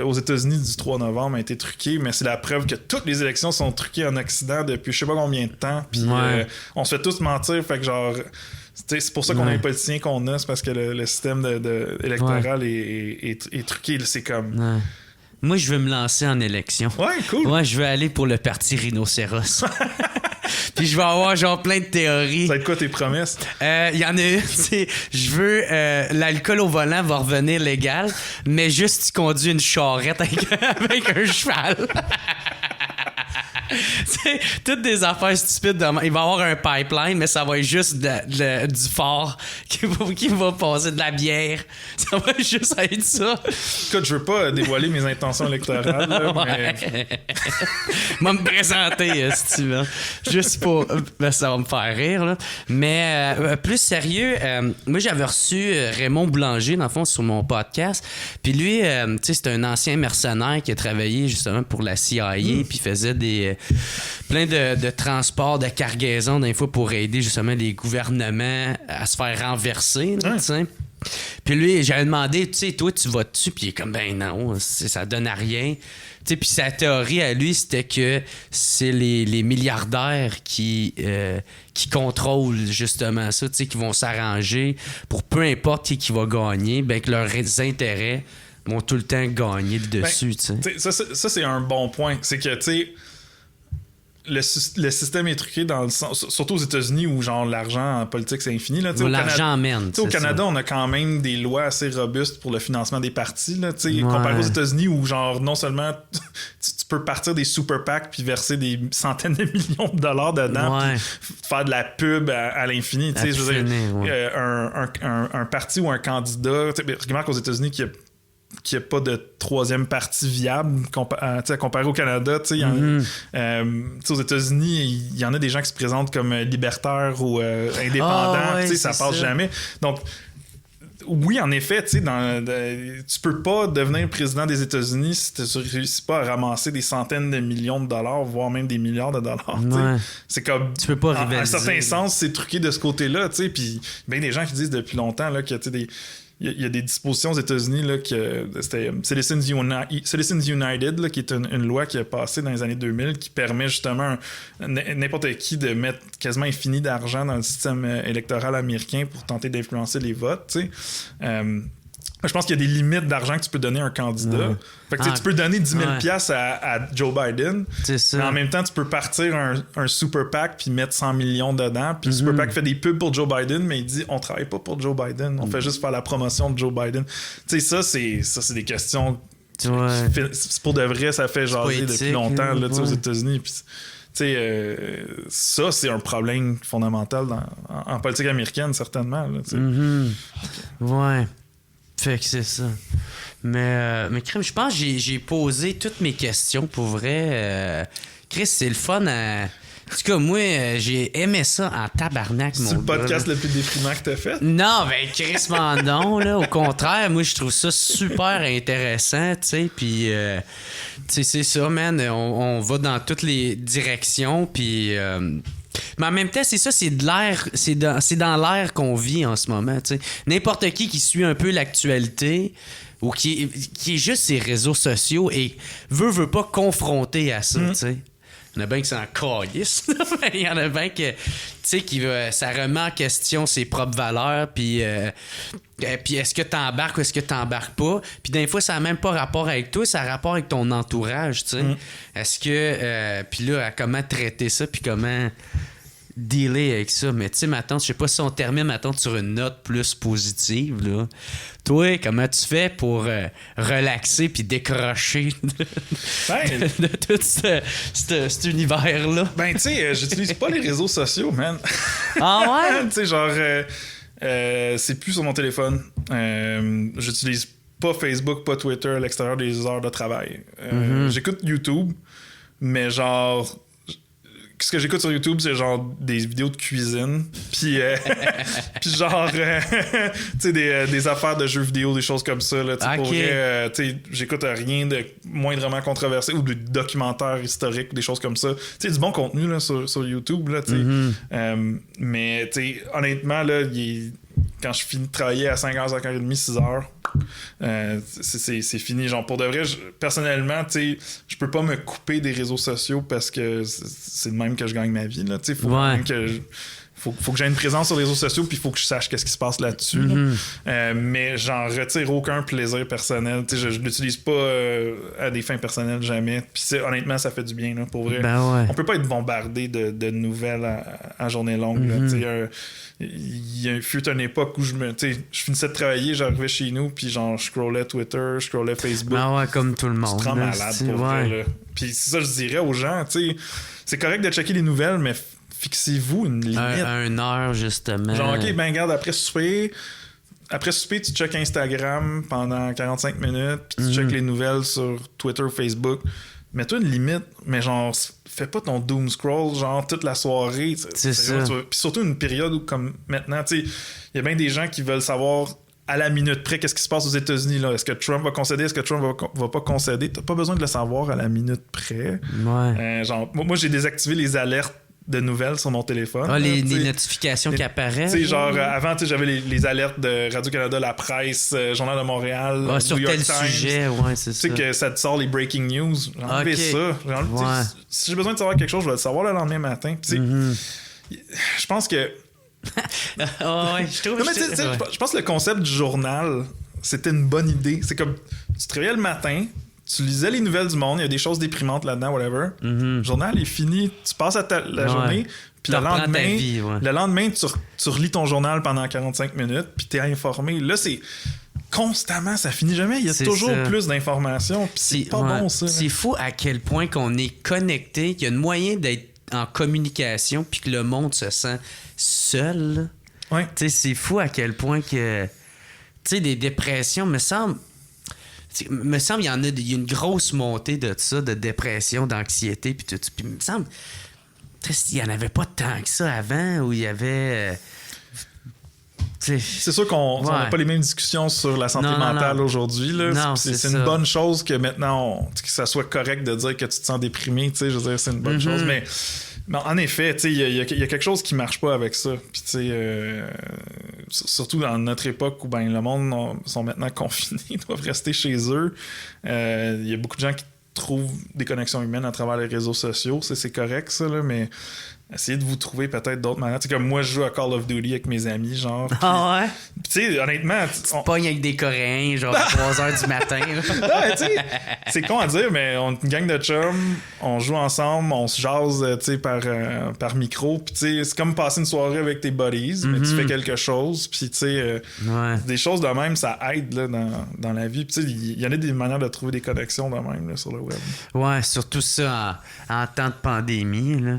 aux États-Unis du 3 novembre a été truquée, mais c'est la preuve que toutes les élections sont truquées en Occident depuis je sais pas combien de temps. Puis on se fait tous mentir. Fait que genre, c'est pour ça qu'on a les politiciens qu'on a, c'est parce que le système électoral est truqué. C'est comme... Ouais. Moi, je veux me lancer en élection. Ouais, cool. Moi, je veux aller pour le parti rhinocéros. Puis je vais avoir genre plein de théories. Ça va être quoi tes promesses? Il y en a une, c'est je veux l'alcool au volant va revenir légal, mais juste tu conduis une charrette avec un cheval. C'est toutes des affaires stupides. Il va y avoir un pipeline, mais ça va être juste du fort qui va passer de la bière. Ça va juste être ça. Écoute, je veux pas dévoiler mes intentions électorales. Là, mais... Moi, me présenter, si tu veux. Juste pour... Ben, ça va me faire rire, là. Mais plus sérieux, moi, j'avais reçu Raymond Boulanger, dans le fond, sur mon podcast. Puis lui, tu sais, c'est un ancien mercenaire qui a travaillé justement pour la CIA, puis faisait plein de transports, de cargaisons, des fois, pour aider justement les gouvernements à se faire renverser, tu sais. Puis lui, j'avais demandé, tu sais, toi, tu vas-tu? Puis il est comme, ben non, ça donne à rien. Tu sais, puis sa théorie à lui, c'était que c'est les milliardaires qui contrôlent justement ça, tu sais, qui vont s'arranger pour peu importe qui va gagner, ben que leurs intérêts vont tout le temps gagner le dessus, tu sais. Ça, c'est un bon point. C'est que, tu sais, le système est truqué dans le sens, surtout aux États-Unis où genre l'argent en politique c'est infini là, l'argent mène. Au Canada, on a quand même des lois assez robustes pour le financement des partis là, comparé aux États-Unis où genre non seulement tu peux partir des super PAC puis verser des centaines de millions de dollars dedans puis faire de la pub à l'infini, tu sais, je veux dire, un parti ou un candidat, remarque aux États-Unis qu'il n'y a pas de troisième parti viable comparé au Canada. Aux États-Unis, il y en a des gens qui se présentent comme libertaires ou indépendants. Ça passe jamais. Donc, oui, en effet, tu peux pas devenir président des États-Unis si tu ne réussis pas à ramasser des centaines de millions de dollars, voire même des milliards de dollars. C'est comme, tu peux pas en un certain sens, c'est truqué de ce côté-là. Puis bien des gens qui disent depuis longtemps là, qu'il y a il y a des dispositions aux États-Unis là, que c'était Citizens United là, qui est une loi qui a passé dans les années 2000 qui permet justement n'importe qui de mettre quasiment infini d'argent dans le système électoral américain pour tenter d'influencer les votes. Je pense qu'il y a des limites d'argent que tu peux donner à un candidat. Fait que, tu peux donner 10 000 $ à Joe Biden. C'est ça. Mais en même temps, tu peux partir un super PAC puis mettre 100 millions dedans. Puis le super PAC fait des pubs pour Joe Biden, mais il dit on travaille pas pour Joe Biden. On fait juste faire la promotion de Joe Biden. Tu sais, ça, c'est des questions. Pour de vrai, ça fait jaser depuis longtemps là, aux États-Unis. Puis, ça, c'est un problème fondamental en politique américaine, certainement. Là, ouais. Fait que c'est ça. Mais Crème, je pense que j'ai posé toutes mes questions pour vrai. Chris, c'est le fun à... En tout cas, moi, j'ai aimé ça en tabarnak, mon gars. C'est le podcast le plus déprimant que t'as fait? Non, ben Chris Mandon, là. Au contraire, moi, je trouve ça super intéressant, tu sais. Puis, tu sais, c'est ça, man. On va dans toutes les directions, puis... mais en même temps, c'est ça, c'est de l'air, c'est dans l'air qu'on vit en ce moment, tu sais. N'importe qui suit un peu l'actualité ou qui est juste ses réseaux sociaux et veut pas confronter à ça, tu sais. Il y en a bien qui s'en calissent. Il y en a bien que, tu sais, ça remet en question ses propres valeurs, puis est-ce que t'embarques ou est-ce que t'embarques pas? Puis des fois, ça n'a même pas rapport avec toi, ça a rapport avec ton entourage, tu sais. Est-ce que... puis là, comment traiter ça, puis comment dealer avec ça. Mais tu sais, ma tante, je sais pas si on termine, ma tante, sur une note plus positive, là. Toi, comment tu fais pour relaxer puis décrocher de tout cet univers-là? Ben, tu sais, j'utilise pas les réseaux sociaux, man. Ah ouais? Tu sais, genre, c'est plus sur mon téléphone. J'utilise pas Facebook, pas Twitter à l'extérieur des heures de travail. J'écoute YouTube, mais genre... Ce que j'écoute sur YouTube, c'est genre des vidéos de cuisine, puis genre, tu sais, des affaires de jeux vidéo, des choses comme ça. Là, pour vrai, tu sais, j'écoute rien de moindrement controversé ou de documentaires historiques, des choses comme ça. Tu sais, du bon contenu là, sur YouTube, là, tu sais. Mais, tu sais, honnêtement, là, quand je finis de travailler à 5h, 5h30, 6h, c'est fini. Genre, pour de vrai, personnellement, tu sais, je peux pas me couper des réseaux sociaux parce que c'est le même que je gagne ma vie, là. Tu sais, faut que j'aie une présence sur les réseaux sociaux puis il faut que je sache qu'est-ce qui se passe là-dessus. Mais j'en retire aucun plaisir personnel. Tu sais, je l'utilise pas à des fins personnelles jamais. Puis honnêtement, ça fait du bien, là, pour vrai. On peut pas être bombardé de nouvelles à journée longue. Là, tu sais, il fut une époque où je finissais de travailler, j'arrivais chez nous, puis genre je scrollais Twitter, je scrollais Facebook. Ah ouais, comme tout le monde. Je suis trop malade pour vrai, là. Puis c'est ça, je dirais aux gens, tu sais, c'est correct de checker les nouvelles, mais fixez-vous une limite. Une heure, justement. Genre, OK, ben regarde, après souper, tu checkes Instagram pendant 45 minutes, puis tu checkes les nouvelles sur Twitter ou Facebook. Mets-toi une limite, mais genre, fais pas ton doom scroll, genre, toute la soirée. C'est ça. Puis surtout une période où, comme maintenant, tu sais, il y a bien des gens qui veulent savoir à la minute près qu'est-ce qui se passe aux États-Unis, là. Est-ce que Trump va concéder? Est-ce que Trump va pas concéder? T'as pas besoin de le savoir à la minute près. Ouais. Genre, moi, j'ai désactivé les alertes de nouvelles sur mon téléphone. Ah, les notifications qui apparaissent. Tu sais, genre, avant, j'avais les alertes de Radio-Canada, La Presse, Journal de Montréal, sur New York tel Times. sujet, ouais, c'est ça. Tu sais que ça te sort les breaking news. J'ai enlevé ça. Si j'ai besoin de savoir quelque chose, je vais le savoir le lendemain matin. Je pense que... Je pense que le concept du journal, c'était une bonne idée. C'est comme, tu te réveillais le matin, tu lisais les nouvelles du monde, il y a des choses déprimantes là-dedans, whatever. Le journal est fini, tu passes à la journée, puis le lendemain, tu relis ton journal pendant 45 minutes, puis t'es informé. Là, c'est constamment, ça finit jamais. Il y a toujours plus d'informations, puis c'est pas bon, ça. C'est fou à quel point qu'on est connecté, qu'il y a un moyen d'être en communication, puis que le monde se sent seul. Ouais. Tu sais, c'est fou à quel point que... Tu sais, des dépressions, me semble, il y a une grosse montée de ça, de dépression, d'anxiété, puis tout. Puis me semble, il n'y en avait pas tant que ça avant, où il y avait... C'est sûr qu'on n'a pas les mêmes discussions sur la santé mentale aujourd'hui. Là. C'est une bonne chose que maintenant, que ça soit correct de dire que tu te sens déprimé. Je veux dire, c'est une bonne chose. Mais en effet, il y a quelque chose qui marche pas avec ça. Puis, surtout dans notre époque où le monde sont maintenant confinés, doivent rester chez eux. Il y a beaucoup de gens qui trouvent des connexions humaines à travers les réseaux sociaux. C'est correct, ça, là, mais... Essayez de vous trouver peut-être d'autres manières. Tu sais, comme moi, je joue à Call of Duty avec mes amis, genre. Ah ouais? Puis, tu sais, honnêtement... Tu pognes avec des Coréens, genre, à 3h du matin. Ouais, tu sais, c'est con à dire, mais on est une gang de chums, on joue ensemble, on se jase, tu sais, par micro. Puis, tu sais, c'est comme passer une soirée avec tes buddies, mais tu fais quelque chose. Puis, tu sais, des choses de même, ça aide, là, dans la vie. Puis, tu sais, il y en a des manières de trouver des connexions de même, là, sur le web. Ouais, surtout ça en temps de pandémie, là.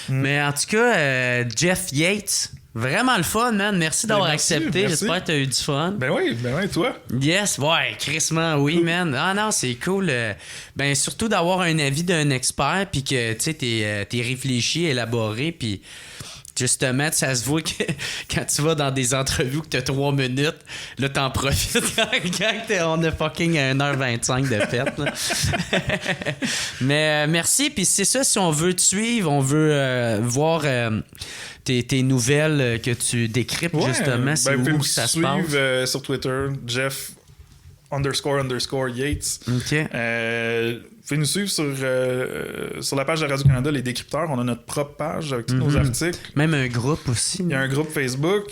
Mais en tout cas, Jeff Yates, vraiment le fun, man. Merci d'avoir accepté. Merci. J'espère que tu as eu du fun. Ben oui, toi. Yes, ouais, crissement, oui, man. Ah non, c'est cool. Surtout d'avoir un avis d'un expert, puis que, tu sais, t'es réfléchi, élaboré, puis... Justement, ça se voit que quand tu vas dans des entrevues que t'as 3 minutes, là, t'en profites quand on a fucking 1h25 de fête. Mais merci, puis c'est ça, si on veut te suivre, on veut voir tes nouvelles que tu décryptes, justement, c'est où que ça se passe. Vous pouvez me suivre sur Twitter, Jeff _ Yates. OK. Vous pouvez nous suivre sur la page de Radio-Canada, Les Décrypteurs. On a notre propre page avec tous nos articles. Même un groupe aussi. Il y a un groupe Facebook.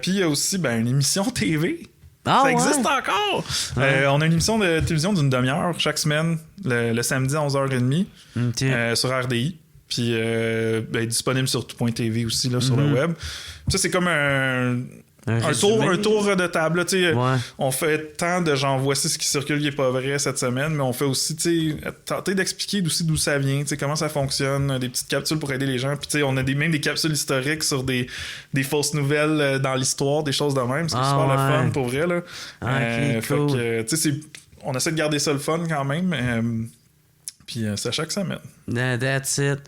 Puis il y a aussi une émission TV. Ça existe encore! On a une émission de télévision d'une demi-heure chaque semaine, le samedi à 11h30 sur RDI. Puis disponible sur tout.tv aussi là, sur le web. Puis ça, c'est comme un tour de table. On fait tant de genre voici ce qui circule qui est pas vrai cette semaine, mais on fait aussi tenter d'expliquer aussi d'où ça vient, comment ça fonctionne, des petites capsules pour aider les gens. Puis on a même des capsules historiques sur des fausses nouvelles dans l'histoire, des choses de même. C'est super le fun pour vrai. Là. Cool. Fait que, on essaie de garder ça le fun quand même. Puis c'est à chaque semaine. That's it.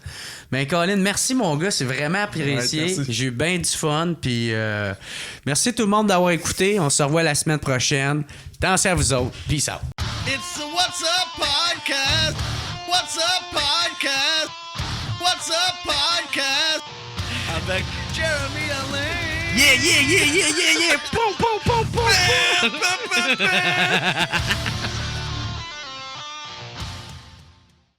Ben Colin, merci mon gars, c'est vraiment apprécié. J'ai eu bien du fun. Puis merci tout le monde d'avoir écouté. On se revoit la semaine prochaine. Attention à vous autres. Peace out. It's the What's Up Podcast. What's Up Podcast. What's Up Podcast. Avec Jeremy Alain. Yeah. Poum, poum, poum, poum.